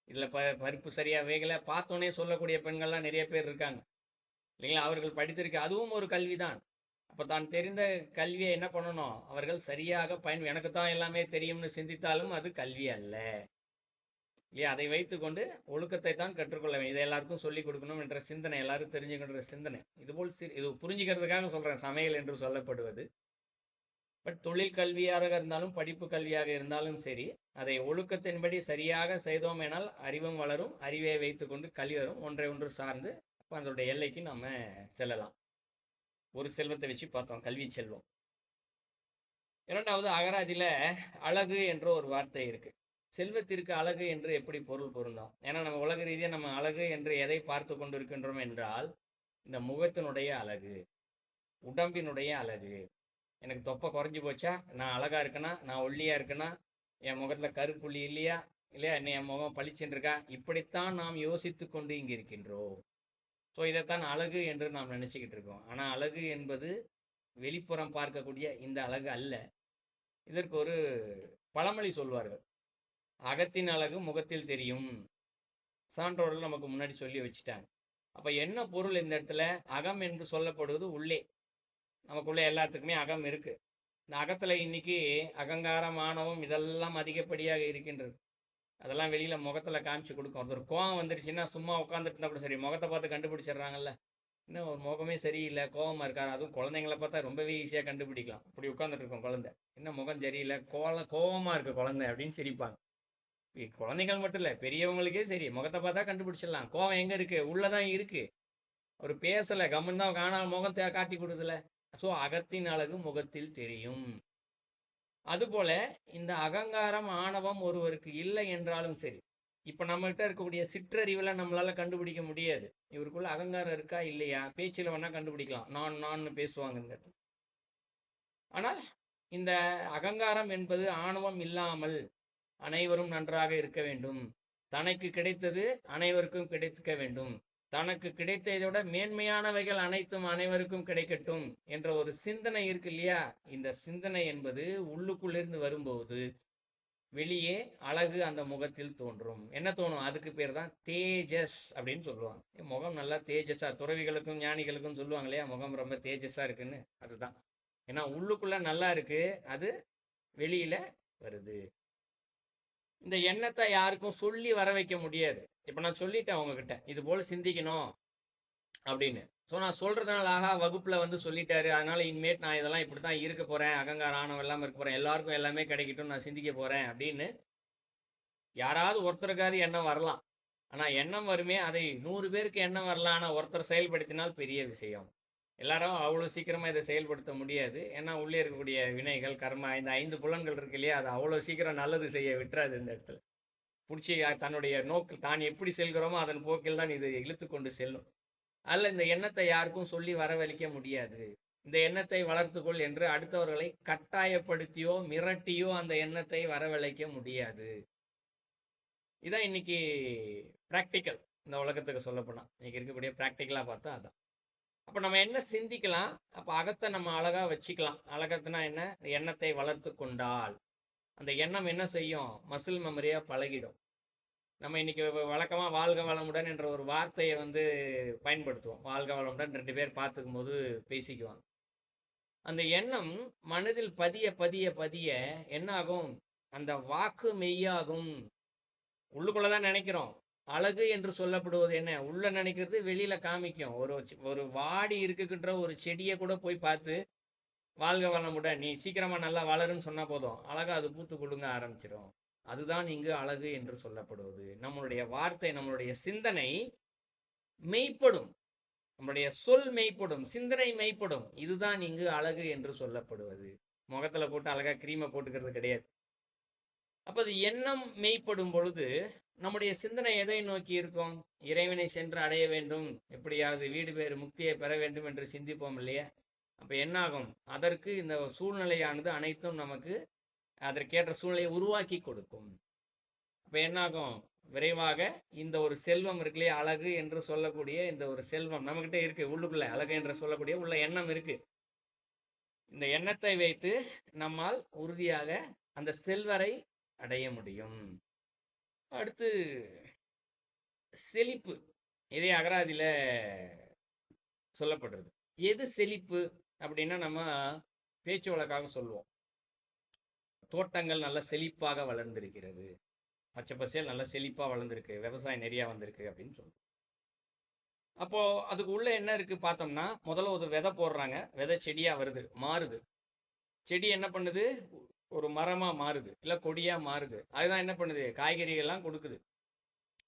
இதில் பருப்பு சரியாக வேகலை, பார்த்தோன்னே சொல்லக்கூடிய பெண்கள்லாம் நிறைய பேர் இருக்காங்க இல்லைங்களா. அவர்கள் படித்திருக்க, அதுவும் ஒரு கல்வி தான். அப்போ தான் தெரிந்த கல்வியை என்ன பண்ணணும், அவர்கள் சரியாக எனக்கு தான் எல்லாமே தெரியும்னு சிந்தித்தாலும் அது கல்வி அல்ல இல்லையா. அதை வைத்து கொண்டு ஒழுக்கத்தை தான் கற்றுக்கொள்ள வேண்டும். இதை எல்லாருக்கும் சொல்லிக் கொடுக்கணும் என்ற சிந்தனை, எல்லாரும் தெரிஞ்சுக்கின்ற சிந்தனை. இதுபோல் இது புரிஞ்சுக்கிறதுக்காக சொல்கிறேன், சமையல் என்று சொல்லப்படுவது. பட் தொழில் கல்வியாக இருந்தாலும் படிப்பு கல்வியாக இருந்தாலும் சரி, அதை ஒழுக்கத்தின்படி சரியாக செய்தோம் எனால் அறிவும் வளரும், அறிவை வைத்து கொண்டு கல்வி வரும், ஒன்றை ஒன்று சார்ந்து. அப்போ அதனுடைய எல்லைக்கு நம்ம செல்லலாம். ஒரு செல்வத்தை வச்சு பார்த்தோம், கல்வி செல்வம். இரண்டாவது, அகராதியில் அழகு என்ற ஒரு வார்த்தை இருக்கு. செல்வத்திற்கு அழகு என்று எப்படி பொருள் பொருந்தோம்? ஏன்னா நம்ம உலக ரீதியாக நம்ம அழகு என்று எதை பார்த்து கொண்டு இருக்கின்றோம் என்றால், இந்த முகத்தினுடைய அழகு, உடம்பினுடைய அழகு. எனக்கு தொப்பை குறைஞ்சி போச்சா, நான் அழகாக இருக்கேனா, நான் ஒல்லியாக இருக்கேனா, என் முகத்தில் கருப்புள்ளி இல்லையா, இல்லையா, என் முகம் பளிச்சுன்னு இருக்கா, இப்படித்தான் நாம் யோசித்து கொண்டு இங்கே இருக்கின்றோம். ஸோ இதைத்தான் அழகு என்று நாம் நினச்சிக்கிட்டு இருக்கோம். ஆனால் அழகு என்பது வெளிப்புறம் பார்க்கக்கூடிய இந்த அழகு அல்ல. இதற்கு ஒரு பழமொழி சொல்வார்கள், அகத்தின் அழகு முகத்தில் தெரியும். சான்றோர்கள் நமக்கு முன்னாடி சொல்லி வச்சுட்டாங்க. அப்போ என்ன பொருள் இந்த இடத்துல? அகம் என்று சொல்லப்படுவது உள்ளே. நமக்குள்ளே எல்லாத்துக்குமே அகம் இருக்கு. இந்த அகத்துல இன்னைக்கு அகங்காரம், ஆணவம் இதெல்லாம் அதிகப்படியாக இருக்கின்றது. அதெல்லாம் வெளியில முகத்துல காமிச்சு கொடுக்கும். ஒருத்தர் கோவம் வந்துருச்சுன்னா சும்மா உட்காந்துட்டு இருந்தா கூட சரி, முகத்தை பார்த்து கண்டுபிடிச்சிடுறாங்கல்ல. இன்னும் ஒரு முகமே சரியில்லை, கோவமா இருக்காரு. அதுவும் குழந்தைங்கள பார்த்தா ரொம்பவே ஈஸியாக கண்டுபிடிக்கலாம். இப்படி உட்காந்துட்டு இருக்கோம் குழந்தை, என்ன முகம் சரியில்லை, கோவமா இருக்கு குழந்தை அப்படின்னு சிரிப்பாங்க. குழந்தைகள் மட்டும் இல்லை, பெரியவங்களுக்கே சரி, முகத்தை பார்த்தா கண்டுபிடிச்சிடலாம். கோவம் எங்க இருக்கு? உள்ளதான் இருக்கு. ஒரு பேசல, கம்மன் தான் காணாம முகத்தை காட்டி கொடுத்துல. ஸோ அகத்தின் அழகு முகத்தில் தெரியும். அதுபோல இந்த அகங்காரம், ஆணவம் ஒருவருக்கு இல்லை என்றாலும் சரி, இப்போ நம்மகிட்ட இருக்கக்கூடிய சிற்றறிவில் நம்மளால கண்டுபிடிக்க முடியாது. இவருக்குள்ள அகங்காரம் இருக்கா இல்லையா? பேச்சில் வேணா கண்டுபிடிக்கலாம், நான் பேசுவாங்க. ஆனால் இந்த அகங்காரம் என்பது ஆணவம் இல்லாமல் அனைவரும் நன்றாக இருக்க வேண்டும், தனக்கு கிடைத்தது அனைவருக்கும் கிடைக்க வேண்டும், தனக்கு கிடைத்ததை விட மேன்மையானவைகள் அனைத்தும் அனைவருக்கும் கிடைக்கட்டும் என்ற ஒரு சிந்தனை இருக்கு இல்லையா? இந்த சிந்தனை என்பது உள்ளுக்குள்ளிருந்து வரும்போது வெளியே அழகு அந்த முகத்தில் தோன்றும். என்ன தோணும்? அதுக்கு பேர் தான் தேஜஸ் அப்படின்னு சொல்லுவாங்க. முகம் நல்லா தேஜஸா, துறவிகளுக்கும் ஞானிகளுக்கும் சொல்லுவாங்க இல்லையா, முகம் ரொம்ப தேஜஸா இருக்குன்னு. அதுதான், ஏன்னா உள்ளுக்குள்ள நல்லா இருக்கு, அது வெளியில வருது. இந்த எண்ணத்தை யாருக்கும் சொல்லி வர வைக்க முடியாது. இப்போ நான் சொல்லிட்டேன் உங்ககிட்ட, இது போல சிந்திக்கணும் அப்படின்னு. ஸோ நான் சொல்றதுனால ஆகா வகுப்புல வந்து சொல்லிட்டாரு, அதனால இனிமேட் நான் இதெல்லாம் இப்படி தான் இருக்க போறேன், அகங்காரம் ஆணவம் எல்லாம் இருக்க போறேன், எல்லாருக்கும் எல்லாமே கிடைக்கட்டும், நான் சிந்திக்க போறேன் அப்படின்னு யாராவது ஒருத்தருக்காவது எண்ணம் வரலாம். ஆனால் எண்ணம் வருமே, அதை 100 பேருக்கு எண்ணம் வரலாம். ஆனால் ஒருத்தர் செயல்படுத்தினால் பெரிய விஷயம். எல்லாரும் அவ்வளோ சீக்கிரமாக இதை செயல்படுத்த முடியாது. ஏன்னா உள்ளே இருக்கக்கூடிய வினைகள், கர்மா, இந்த 5 புலன்கள் இருக்கு இல்லையா, அது அவ்வளோ சீக்கிரம் நல்லது செய்ய விட்டுறாது. இந்த இடத்துல பிடிச்சி தன்னுடைய நோக்கு தான் எப்படி செல்கிறோமோ அதன் போக்கில் தான் இது இழுத்து கொண்டு செல்லும். அதில் இந்த எண்ணத்தை யாருக்கும் சொல்லி வரவழைக்க முடியாது. இந்த எண்ணத்தை வளர்த்துக்கொள் என்று அடுத்தவர்களை கட்டாயப்படுத்தியோ மிரட்டியோ அந்த எண்ணத்தை வரவழைக்க முடியாது. இதான் இன்னைக்கு ப்ராக்டிக்கல். இந்த உலகத்துக்கு சொல்லப்போனால் இன்னைக்கு இருக்கக்கூடிய ப்ராக்டிக்கலாக பார்த்தா அதான். அப்போ நம்ம என்ன சிந்திக்கலாம்? அப்போ அகத்தை நம்ம அழகாக வச்சுக்கலாம். அழகத்துனா என்ன? எண்ணத்தை வளர்த்து கொண்டால் அந்த எண்ணம் என்ன செய்யும்? மசில் மெமரியாக பழகிடும். நம்ம இன்னைக்கு வழக்கமாக வாழ்க வளமுடன் என்ற ஒரு வார்த்தையை வந்து பயன்படுத்துவோம். வாழ்க வளமுடன் 2 பேர் பார்த்துக்கும் போது பேசிக்குவாங்க. அந்த எண்ணம் மனதில் பதிய பதிய பதிய என்ன ஆகும்? அந்த வாக்கு மெய்யாகும். உள்ளுக்குள்ளதான் நினைக்கிறோம். அழகு என்று சொல்லப்படுவது என்ன? உள்ள நினைக்கிறது வெளியில காமிக்கும். ஒரு வாடி இருக்குன்ற ஒரு செடியை கூட போய் பார்த்து வாழ்க வளமுடன், நீ சீக்கிரமா நல்லா வளருன்னு சொன்னா போதும், அழகா அது பூத்து குலுங்க ஆரம்பிச்சிடும். அதுதான் இங்கு அழகு என்று சொல்லப்படுவது. நம்மளுடைய வார்த்தை, நம்மளுடைய சிந்தனை மெய்ப்படும், நம்முடைய சொல் மெய்ப்படும், சிந்தனை மெய்ப்படும். இதுதான் இங்கு அழகு என்று சொல்லப்படுவது. முகத்துல போட்டு அழகா கிரீமை போட்டுக்கிறது கிடையாது. அப்ப அது எண்ணம் மெய்ப்படும் பொழுது நம்முடைய சிந்தனை எதை நோக்கி இருக்கும்? இறைவனை சென்று அடைய வேண்டும், எப்படியாவது வீடு பேறு முக்தியை பெற வேண்டும் என்று சிந்திப்போம் இல்லையா? அப்ப என்னாகும்? அதற்கு இந்த சூழ்நிலையானது அனைத்தும் நமக்கு அதற்கேற்ற சூழ்நிலையை உருவாக்கி கொடுக்கும். அப்ப என்னாகும்? விரைவாக இந்த ஒரு செல்வம் இருக்கு இல்லையா, அழகு என்று சொல்லக்கூடிய இந்த ஒரு செல்வம் நம்மகிட்ட இருக்கு. உள்ளுக்குள்ள அழகு என்று சொல்லக்கூடிய உள்ள எண்ணம் இருக்கு. இந்த எண்ணத்தை வைத்து நம்மால் உறுதியாக அந்த செல்வரை அடைய முடியும். அடுத்து செழிப்பு. இதே அகராதியில சொல்லப்படுறது. எது செழிப்பு அப்படின்னா, நம்ம பேச்சு வழக்காக சொல்லுவோம், தோட்டங்கள் நல்ல செழிப்பாக வளர்ந்திருக்கிறது, பச்சை பசேல் நல்ல செழிப்பா வளர்ந்துருக்கு, விவசாயம் நிறைய வந்திருக்கு அப்படின்னு சொல்லுவோம். அப்போ அதுக்கு உள்ள என்ன இருக்கு பார்த்தோம்னா, முதல்ல ஒரு விதை போடுறாங்க, விதை செடியா வருது, மாறுது. செடி என்ன பண்ணுது? ஒரு மரமா மாறுது, இல்ல கொடியா மாறுது. அதுதான் என்ன பண்ணுது? காய்கறிகள்லாம் கொடுக்குது,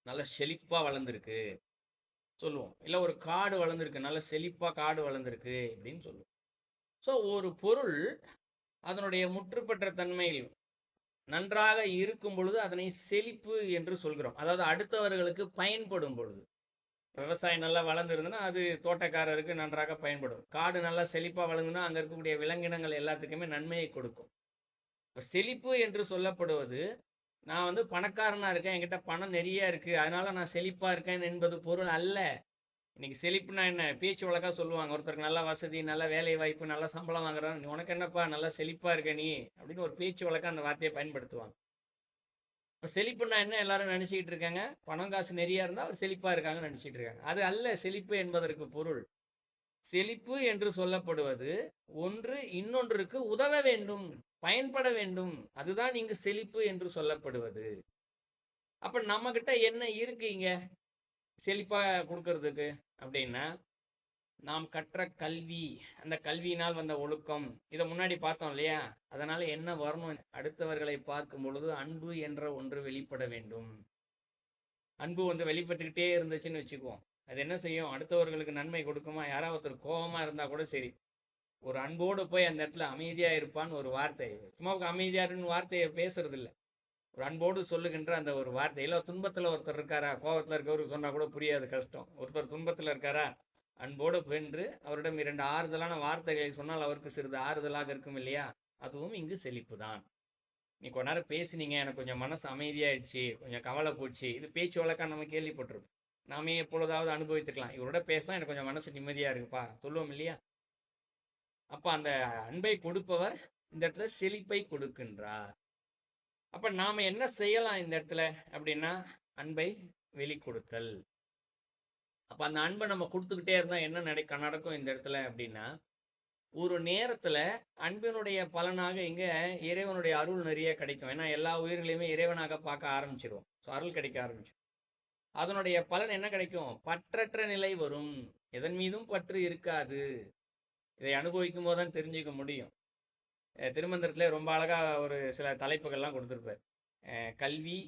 நல்ல செழிப்பா வளர்ந்துருக்கு சொல்லுவோம். இல்ல ஒரு காடு வளர்ந்துருக்கு, நல்ல செழிப்பா காடு வளர்ந்துருக்கு அப்படின்னு சொல்லுவோம். ஸோ ஒரு பொருள் அதனுடைய முற்றுப்பெற்ற தன்மையில் நன்றாக இருக்கும் பொழுது அதனை செழிப்பு என்று சொல்கிறோம். அதாவது அடுத்தவர்களுக்கு பயன்படும் பொழுது. விவசாயம் நல்லா வளர்ந்துருந்துன்னா அது தோட்டக்காரருக்கு நன்றாக பயன்படும். காடு நல்லா செழிப்பாக வளர்ந்துன்னா அங்கே இருக்கக்கூடிய விலங்கினங்கள் எல்லாத்துக்குமே நன்மையை கொடுக்கும். இப்போ செழிப்பு என்று சொல்லப்படுவது, நான் வந்து பணக்காரனாக இருக்கேன், என்கிட்ட பணம் நிறைய இருக்குது, அதனால நான் செழிப்பாக இருக்கேன் என்பது பொருள் அல்ல. இன்னைக்கு செழிப்புனா என்ன? பேச்சு வழக்கா சொல்லுவாங்க. ஒருத்தருக்கு நல்ல வசதி, நல்ல வேலை வாய்ப்பு, நல்ல சம்பளம் வாங்குறான். உனக்கு என்னப்பா நல்லா செழிப்பா இருக்க நீ? அப்படின்னு ஒரு பேச்சு வழக்கா அந்த வார்த்தையை பயன்படுத்துவாங்க. இப்ப செழிப்புன்னா என்ன எல்லாரும் நினைச்சுக்கிட்டு இருக்காங்க? பணம் காசு நிறைய இருந்தா அவர் செழிப்பா இருக்காங்கன்னு நினைச்சிட்டு இருக்காங்க. அது அல்ல செழிப்பு என்பதற்கு பொருள். செழிப்பு என்று சொல்லப்படுவது ஒன்று இன்னொன்றுக்கு உதவ வேண்டும், பயன்பட வேண்டும். அதுதான் இங்கு செழிப்பு என்று சொல்லப்படுவது. அப்ப நம்ம கிட்ட என்ன இருக்கு இங்க செழிப்பா கொடுக்கறதுக்கு அப்படின்னா, நாம் கற்ற கல்வி, அந்த கல்வியினால் வந்த ஒழுக்கம், இதை முன்னாடி பார்த்தோம் இல்லையா? அதனால என்ன வரணும்? அடுத்தவர்களை பார்க்கும் பொழுது அன்பு என்ற ஒன்று வெளிப்பட வேண்டும். அன்பு வந்து வெளிப்பட்டுக்கிட்டே இருந்துச்சுன்னு வச்சுக்குவோம். அது என்ன செய்யும்? அடுத்தவர்களுக்கு நன்மை கொடுக்குமா? யாராவது ஒருத்தர் கோபமா இருந்தா கூட சரி, ஒரு அன்போடு போய் அந்த இடத்துல அமைதியா இருப்பான்னு ஒரு வார்த்தை, சும்மா அமைதியா இருன்னு வார்த்தையை பேசுறது இல்லை, ஒரு அன்போடு சொல்லுகின்ற அந்த ஒரு வார்த்தை. இல்லை துன்பத்தில் ஒருத்தர் இருக்காரா, கோபத்தில் இருக்கவருக்கு சொன்னால் கூட புரியாது, கஷ்டம். ஒருத்தர் துன்பத்தில் இருக்காரா, அன்போடு வென்று அவரிடம் 2 ஆறுதலான வார்த்தைகளை சொன்னால் அவருக்கு சிறிது ஆறுதலாக இருக்கும் இல்லையா? அதுவும் இங்கு செழிப்பு தான். நீ கொஞ்ச நேரம் பேசுனீங்க, எனக்கு கொஞ்சம் மனசு அமைதியாயிடுச்சு, கொஞ்சம் கவலை போச்சு. இது பேச்சு வழக்கா நம்ம கேள்விப்பட்டிருப்போம். நாமே எப்பொழுதாவது அனுபவித்துக்கலாம். இவரோட பேசினா எனக்கு கொஞ்சம் மனசு நிம்மதியா இருக்குப்பா சொல்லுவோம் இல்லையா? அப்ப அந்த அன்பை கொடுப்பவர் இந்த இடத்துல செழிப்பை கொடுக்கின்றார். அப்ப நாம என்ன செய்யலாம் இந்த இடத்துல அப்படின்னா, அன்பை வெளிக்கொடுத்தல். அப்ப அந்த அன்பை நம்ம கொடுத்துக்கிட்டே இருந்தா என்ன நடக்கும் இந்த இடத்துல அப்படின்னா, ஒரு நேரத்துல அன்பினுடைய பலனாக இங்க இறைவனுடைய அருள் நிறைய கிடைக்கும். ஏன்னா எல்லா உயிர்களையுமே இறைவனாக பார்க்க ஆரம்பிச்சிருவோம். அருள் கிடைக்க ஆரம்பிச்சிடும். அதனுடைய பலன் என்ன கிடைக்கும்? பற்றற்ற நிலை வரும். எதன் மீதும் பற்று இருக்காது. இதை அனுபவிக்கும் போது தான் தெரிஞ்சுக்க முடியும். திருமந்திரத்துல ரொம்ப அழகா ஒரு சில தலைப்புகள்லாம் கொடுத்துருப்பார். கல்வி,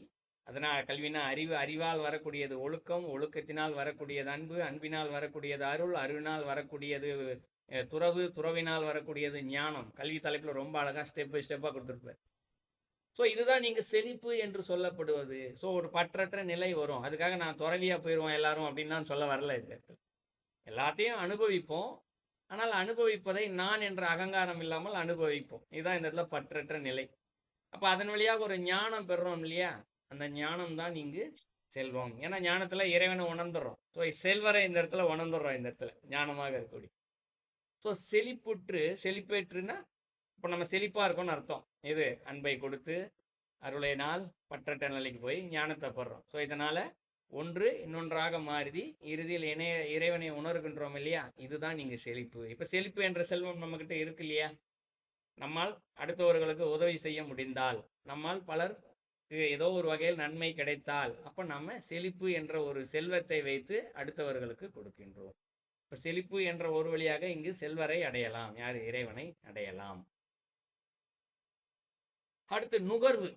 அதனால் கல்வினா அறிவு, அறிவால் வரக்கூடியது ஒழுக்கம், ஒழுக்கத்தினால் வரக்கூடியது அன்பு, அன்பினால் வரக்கூடியது அருள், அருவினால் வரக்கூடியது துறவு, துறவினால் வரக்கூடியது ஞானம். கல்வி தலைப்புல ரொம்ப அழகா ஸ்டெப் பை ஸ்டெப்பா கொடுத்துருப்பார். ஸோ இதுதான் நீங்க செழிப்பு என்று சொல்லப்படுவது. ஸோ ஒரு பற்றற்ற நிலை வரும். அதுக்காக நான் துறவியா போயிடுவோம் எல்லாரும் அப்படின்னு நான் சொல்ல வரல. இந்த இடத்துல எல்லாத்தையும் அனுபவிப்போம், ஆனால் அனுபவிப்பதை நான் என்ற அகங்காரம் இல்லாமல் அனுபவிப்போம். இதுதான் இந்த இடத்துல பற்றற்ற நிலை. அப்ப அதன் வழியாக ஒரு ஞானம் பெறுறோம் இல்லையா? அந்த ஞானம் தான் இங்கு செல்வம். ஏன்னா ஞானத்துல இறைவனை உணர்ந்துடுறோம். ஸோ செல்வரை இந்த இடத்துல உணர்ந்துடுறோம். இந்த இடத்துல ஞானமாக இருக்கக்கூடிய. ஸோ செழிப்பேற்றுன்னா இப்போ நம்ம செழிப்பா இருக்கோம்னு அர்த்தம். இது அன்பை கொடுத்து அருளையினால் பற்றற்ற நிலைக்கு போய் ஞானத்தை பெறுறோம். ஸோ இதனால ஒன்று இன்னொன்றாக மாறி இறுதியில் இறைவனை உணர்கின்றோம் இல்லையா? இதுதான் நீங்க செழிப்பு. இப்ப செழிப்பு என்ற செல்வம் நம்ம கிட்ட இருக்கு இல்லையா? நம்மால் அடுத்தவர்களுக்கு உதவி செய்ய முடிந்தால், நம்மால் பலருக்கு ஏதோ ஒரு வகையில் நன்மை கிடைத்தால், அப்ப நம்ம செழிப்பு என்ற ஒரு செல்வத்தை வைத்து அடுத்தவர்களுக்கு கொடுக்கின்றோம். இப்ப செழிப்பு என்ற ஒரு வழியாக இங்கு செல்வரை அடையலாம். யார்? இறைவனை அடையலாம். அடுத்து நுகர்வு.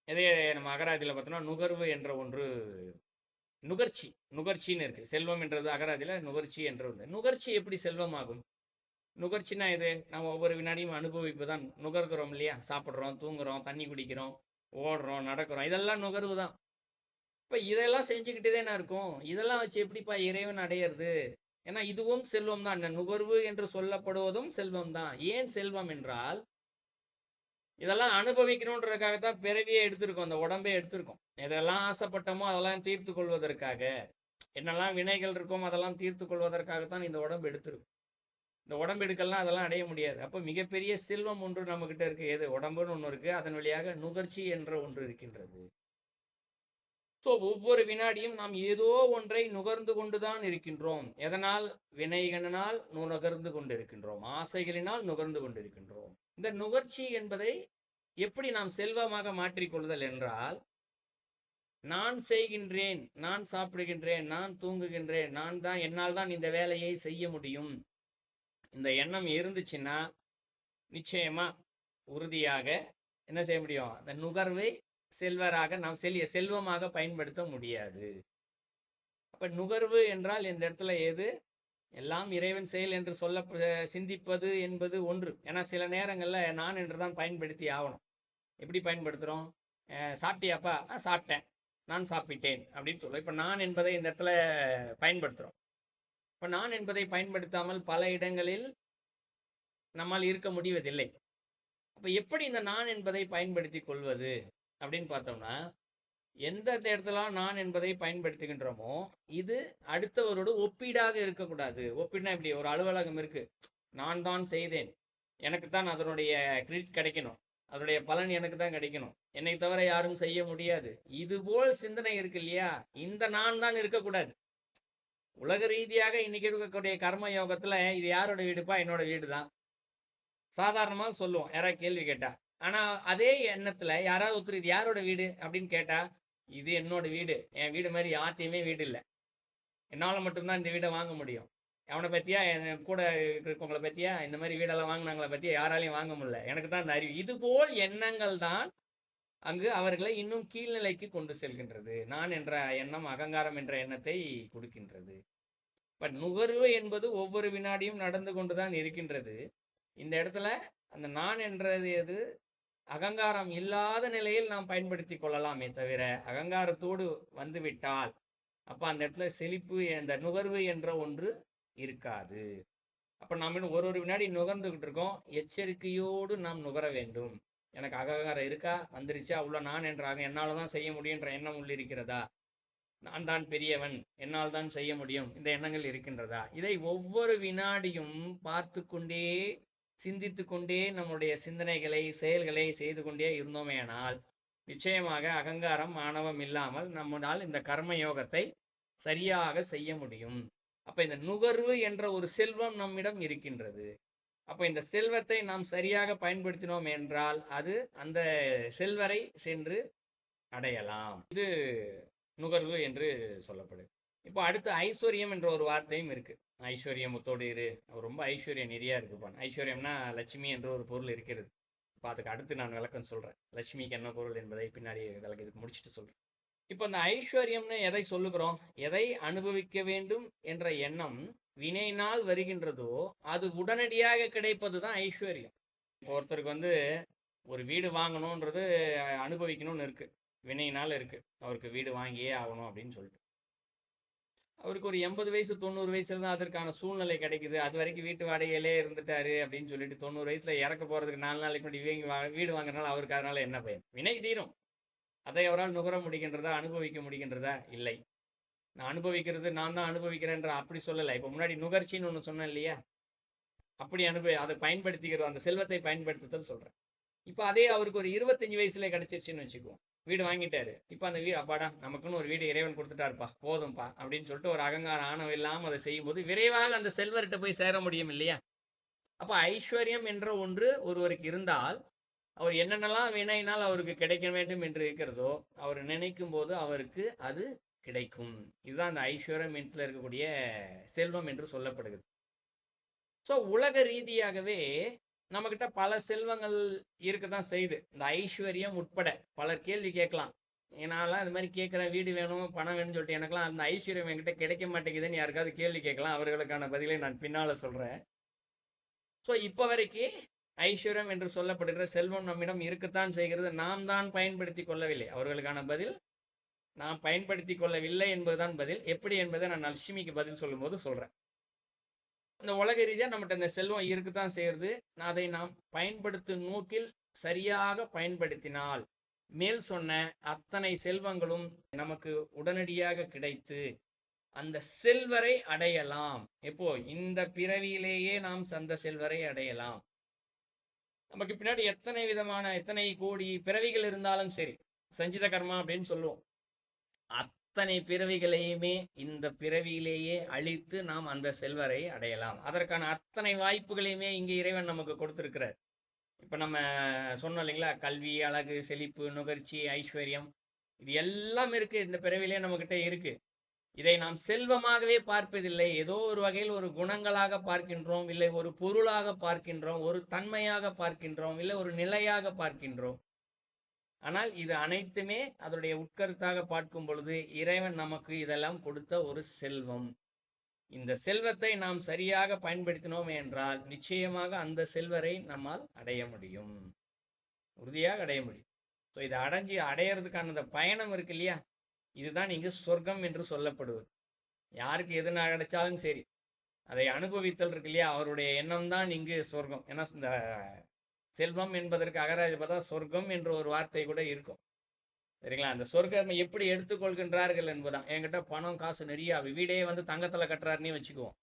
இதே நம்ம அகராதியில் பார்த்தோம்னா நுகர்வு என்ற ஒன்று, நுகர்ச்சின்னு இருக்கு. செல்வம் என்றது அகராதியில நுகர்ச்சி என்ற ஒன்று. நுகர்ச்சி எப்படி செல்வம் ஆகும்? நுகர்ச்சினா இது நம்ம ஒவ்வொரு வினாடியும் அனுபவிப்பு தான். நுகர்கிறோம் இல்லையா? சாப்பிட்றோம், தூங்குறோம், தண்ணி குடிக்கிறோம், ஓடுறோம், நடக்கிறோம், இதெல்லாம் நுகர்வு தான். இப்போ இதெல்லாம் செஞ்சுக்கிட்டே தானே இருக்கும். இதெல்லாம் வச்சு எப்படிப்பா இறைவன் அடையிறது? ஏன்னா இதுவும் செல்வம் தான். நுகர்வு என்று சொல்லப்படுவதும் செல்வம் தான். ஏன் செல்வம் என்றால், இதெல்லாம் அனுபவிக்கணுன்றதுக்காகத்தான் பிறவியே எடுத்திருக்கோம், அந்த உடம்பே எடுத்திருக்கோம். எதெல்லாம் ஆசைப்பட்டோமோ அதெல்லாம் தீர்த்து கொள்வதற்காக, என்னெல்லாம் வினைகள் இருக்கோமோ அதெல்லாம் தீர்த்து கொள்வதற்காகத்தான் இந்த உடம்பு எடுத்திருக்கும். இந்த உடம்பு எடுக்கலாம் அதெல்லாம் அடைய முடியாது. அப்போ மிகப்பெரிய செல்வம் ஒன்று நம்ம கிட்ட இருக்கு. எது? உடம்புன்னு ஒன்று இருக்கு. அதன் வழியாக நுகர்ச்சி என்ற ஒன்று இருக்கின்றது. ஸோ ஒவ்வொரு வினாடியும் நாம் ஏதோ ஒன்றை நுகர்ந்து கொண்டுதான் இருக்கின்றோம். எதனால்? வினைகளினால் நுகர்ந்து கொண்டிருக்கின்றோம், ஆசைகளினால் நுகர்ந்து கொண்டிருக்கின்றோம். இந்த நுகர்ச்சி என்பதை எப்படி நாம் செல்வமாக மாற்றிக்கொள்ளுதல் என்றால், நான் செய்கின்றேன், நான் சாப்பிடுகின்றேன், நான் தூங்குகின்றேன், நான் தான், என்னால் தான் இந்த வேலையை செய்ய முடியும். இந்த எண்ணம் இருந்துச்சுன்னா நிச்சயமா உறுதியாக என்ன செய்ய முடியும்? அந்த நுகர்வை செல்வராக நாம் செல்வமாக பயன்படுத்த முடியாது. அப்ப நுகர்வு என்றால் இந்த இடத்துல எது? எல்லாம் இறைவன் செயல் என்று சிந்திப்பது என்பது ஒன்று. ஏன்னா சில நேரங்கள்ல நான் என்றுதான் பயன்படுத்தி ஆகணும். எப்படி பயன்படுத்துறோம்? சாப்பிட்டியாப்பா? சாப்பிட்டேன், நான் சாப்பிட்டேன் அப்படின்னு சொல்லுவோம். இப்ப நான் என்பதை இந்த இடத்துல பயன்படுத்துறோம். இப்ப நான் என்பதை பயன்படுத்தாமல் பல இடங்களில் நம்மால் இருக்க முடிவதில்லை. அப்ப எப்படி இந்த நான் என்பதை பயன்படுத்தி கொள்வது அப்படின்னு பார்த்தோம்னா, எந்த இடத்துல நான் என்பதை பயன்படுத்துகின்றோமோ இது அடுத்தவரோடு ஒப்பீடாக இருக்கக்கூடாது. ஒப்பீடுனா இப்படி ஒரு அலுவலகம் இருக்கு, நான் தான் செய்தேன், எனக்கு தான் அதனுடைய கிரெடிட் கிடைக்கணும், அதனுடைய பலன் எனக்கு தான் கிடைக்கணும், என்னை தவிர யாரும் செய்ய முடியாது, இதுபோல் சிந்தனை இருக்கு இல்லையா, இந்த நான் தான் இருக்கக்கூடாது. உலக ரீதியாக இன்னைக்கு இருக்கக்கூடிய கர்ம யோகத்துல இது யாரோட வீடுப்பா, என்னோட வீடு தான் சாதாரணமாக சொல்லுவோம் யாராவது கேள்வி கேட்டா. ஆனா அதே எண்ணத்துல யாராவது ஒருத்தர் இது யாரோட வீடு அப்படின்னு கேட்டா, இது என்னோட வீடு, என் வீடு மாதிரி யார்ட்டையுமே வீடு இல்லை, என்னால் மட்டும்தான் இந்த வீடை வாங்க முடியும், அவனை பற்றியா என் கூட இருக்கவங்களை பற்றியா இந்த மாதிரி வீடெல்லாம் வாங்கினாங்கள பற்றியா யாராலையும் வாங்க முடியல, எனக்கு தான் இந்த அறிவு. இதுபோல் எண்ணங்கள் தான் அங்கு அவர்களை இன்னும் கீழ்நிலைக்கு கொண்டு செல்கின்றது. நான் என்ற எண்ணம் அகங்காரம் என்ற எண்ணத்தை கொடுக்கின்றது. பட் நுகர்வு என்பது ஒவ்வொரு வினாடியும் நடந்து கொண்டுதான் இருக்கின்றது. இந்த இடத்துல அந்த நான் என்றது எது அகங்காரம் இல்லாத நிலையில் நாம் பயன்படுத்தி கொள்ளலாமே தவிர, அகங்காரத்தோடு வந்துவிட்டால் அப்ப அந்த இடத்துல செழிப்பு, அந்த நுகர்வு என்ற ஒன்று இருக்காது. அப்ப நம்ம ஒரு வினாடி நுகர்ந்துகிட்டு இருக்கோம், எச்சரிக்கையோடு நாம் நுகர வேண்டும். எனக்கு அகங்காரம் இருக்கா, வந்துருச்சா, உள்ள நான் என்றாக என்னால தான் செய்ய முடியுன்ற எண்ணம் உள்ளிருக்கிறதா, நான் தான் பெரியவன், என்னால் தான் செய்ய முடியும், இந்த எண்ணங்கள் இருக்கின்றதா, இதை ஒவ்வொரு வினாடியும் பார்த்து கொண்டே சிந்தித்து கொண்டே நம்முடைய சிந்தனைகளை செயல்களை செய்து கொண்டே இருந்தோமேனால் நிச்சயமாக அகங்காரம் ஆணவம் இல்லாமல் நம்மால் இந்த கர்ம யோகத்தை சரியாக செய்ய முடியும். அப்ப இந்த நுகர்வு என்ற ஒரு செல்வம் நம்மிடம் இருக்கின்றது. அப்ப இந்த செல்வத்தை நாம் சரியாக பயன்படுத்தினோம் என்றால் அது அந்த செல்வரை சென்று அடையலாம். இது நுகர்வு என்று சொல்லப்படுது. இப்போ அடுத்து ஐஸ்வர்யம் என்ற ஒரு வார்த்தையும் இருக்கு. ஐஸ்வர்யம் முத்தோடு இரு, ரொம்ப ஐஸ்வர்யம் நிறையா இருக்குப்பான். ஐஸ்வர்யம்னா லட்சுமி என்ற ஒரு பொருள் இருக்கிறது. இப்போ அதுக்கு அடுத்து நான் விளக்கம் சொல்றேன், லட்சுமிக்கு என்ன பொருள் என்பதை பின்னாடி விளக்கத்துக்கு முடிச்சுட்டு சொல்றேன். இப்போ இந்த ஐஸ்வர்யம்னு எதை சொல்லுகிறோம், எதை அனுபவிக்க வேண்டும் என்ற எண்ணம் வினையினால் வருகின்றதோ அது உடனடியாக கிடைப்பது தான் ஐஸ்வர்யம். இப்போ ஒருத்தருக்கு ஒரு வீடு வாங்கணுன்றது அனுபவிக்கணும்னு இருக்கு, வினையினால் இருக்கு, அவருக்கு வீடு வாங்கியே ஆகணும் அப்படின்னு சொல்லிட்டு அவருக்கு ஒரு 80 வயசு 90 வயசுல தான் அதற்கான சூழ்நிலை கிடைக்குது. அது வரைக்கும் வீட்டு வாடகையிலே இருந்துட்டாரு அப்படின்னு சொல்லிட்டு 90 வயசுல இறக்க போறதுக்கு 4 நாளைக்கு முன்னாடி வீடு வாங்குறதுனால அவருக்கு அதனால என்ன பயன்? வினை தீரும். அதை அவரால் நுகர முடிகின்றதா, அனுபவிக்க முடிகின்றதா? இல்லை. நான் அனுபவிக்கிறது நான் தான் அனுபவிக்கிறேன்ற அப்படி சொல்லலை. இப்போ முன்னாடி நுகர்ச்சின்னு ஒன்று சொன்னேன் இல்லையா, அப்படி அதை பயன்படுத்திக்கிறது, அந்த செல்வத்தை பயன்படுத்துதல் சொல்றேன். இப்போ அதே அவருக்கு ஒரு 25 வயசுல கிடைச்சிருச்சுன்னு வச்சுக்குவோம், வீடு வாங்கிட்டாரு. இப்போ அந்த வீடு அப்பாடா நமக்குன்னு ஒரு வீடு இறைவன் கொடுத்துட்டாருப்பா போதும்பா அப்படின்னு சொல்லிட்டு ஒரு அகங்காரம் ஆணவம் இல்லாமல் அதை செய்யும்போது விரைவாக அந்த செல்வர்கிட்ட போய் சேர முடியும் இல்லையா. அப்போ ஐஸ்வர்யம் என்ற ஒன்று ஒருவருக்கு இருந்தால் அவர் என்னென்னலாம் வினையினால் அவருக்கு கிடைக்க வேண்டும் என்று இருக்கிறதோ அவர் நினைக்கும் போது அவருக்கு அது கிடைக்கும். இதுதான் அந்த ஐஸ்வர்யம் என்ற இருக்கக்கூடிய செல்வம் என்று சொல்லப்படுகிறது. ஸோ உலக ரீதியாகவே நம்மக்கிட்ட பல செல்வங்கள் இருக்கத்தான் செய்யுது, இந்த ஐஸ்வர்யம் உட்பட. பலர் கேள்வி கேட்கலாம், என்னாலாம் இது மாதிரி கேட்குறேன், வீடு வேணும் பணம் வேணும்னு சொல்லிட்டு எனக்குலாம் அந்த ஐஸ்வர்யம் என்கிட்ட கிடைக்க மாட்டேங்குதுன்னு யாருக்காவது கேள்வி கேட்கலாம். அவர்களுக்கான பதிலை நான் பின்னால் சொல்கிறேன். ஸோ இப்போ வரைக்கும் ஐஸ்வர்யம் என்று சொல்லப்படுகிற செல்வம் நம்மிடம் இருக்கத்தான் செய்கிறது, நாம் தான் பயன்படுத்தி கொள்ளவில்லை. அவர்களுக்கான பதில் நாம் பயன்படுத்தி கொள்ளவில்லை என்பதுதான் பதில். எப்படி என்பதை நான் லட்சுமிக்கு பதில் சொல்லும்போது சொல்கிறேன். இந்த உலக ரீதியாக நம்மகிட்ட இந்த செல்வம் இருக்குதான் செய்கிறது, அதை நாம் பயன்படுத்தும் நோக்கில் சரியாக பயன்படுத்தினால் மேல் சொன்ன அத்தனை செல்வங்களும் நமக்கு உடனடியாக கிடைத்து அந்த செல்வரை அடையலாம். எப்போ? இந்த பிறவியிலேயே நாம் அந்த செல்வரை அடையலாம். நமக்கு பின்னாடி எத்தனை கோடி பிறவிகள் இருந்தாலும் சரி, சஞ்சித கர்மா அப்படின்னு சொல்லுவோம், அத்தனை பிறவிகளையுமே இந்த பிறவியிலேயே அழித்து நாம் அந்த செல்வரை அடையலாம். அதற்கான அத்தனை வாய்ப்புகளையுமே இங்கே இறைவன் நமக்கு கொடுத்திருக்கிறார். இப்போ நம்ம சொன்னோம் இல்லைங்களா, கல்வி, அழகு, செழிப்பு, நுகர்ச்சி, ஐஸ்வர்யம், இது எல்லாம் இருக்கு, இந்த பிறவிலே நம்மகிட்ட இருக்கு. இதை நாம் செல்வமாகவே பார்ப்பதில்லை, ஏதோ ஒரு வகையில் ஒரு குணங்களாக பார்க்கின்றோம், இல்லை ஒரு பொருளாக பார்க்கின்றோம், ஒரு தன்மையாக பார்க்கின்றோம், இல்லை ஒரு நிலையாக பார்க்கின்றோம். ஆனால் இது அனைத்துமே அதனுடைய உட்கருத்தாக பார்க்கும் பொழுது இறைவன் நமக்கு இதெல்லாம் கொடுத்த ஒரு செல்வம். இந்த செல்வத்தை நாம் சரியாக பயன்படுத்தினோம் என்றால் நிச்சயமாக அந்த செல்வரை நம்மால் அடைய முடியும், உறுதியாக அடைய முடியும். ஸோ இதை அடையிறதுக்கான அந்த பயணம் இருக்கு இல்லையா, இதுதான் இங்கு சொர்க்கம் என்று சொல்லப்படுவது. யாருக்கு எது கிடைச்சாலும் சரி அதை அனுபவித்தல் இருக்கு இல்லையா, அவருடைய எண்ணம் தான் இங்கு சொர்க்கம். ஏன்னா இந்த செல்வம் என்பதற்கு அகராதி பார்த்தா சொர்க்கம் என்ற ஒரு வார்த்தை கூட இருக்கும். சரிங்களா? அந்த சொர்க்கம் எப்படி எடுத்துக்கொள்கின்றார்கள் என்பதுதான். என்கிட்ட பணம் காசு நிறைய, வீடே வந்து தங்கத்துல கட்டுறாருன்னே வச்சுக்குவோம்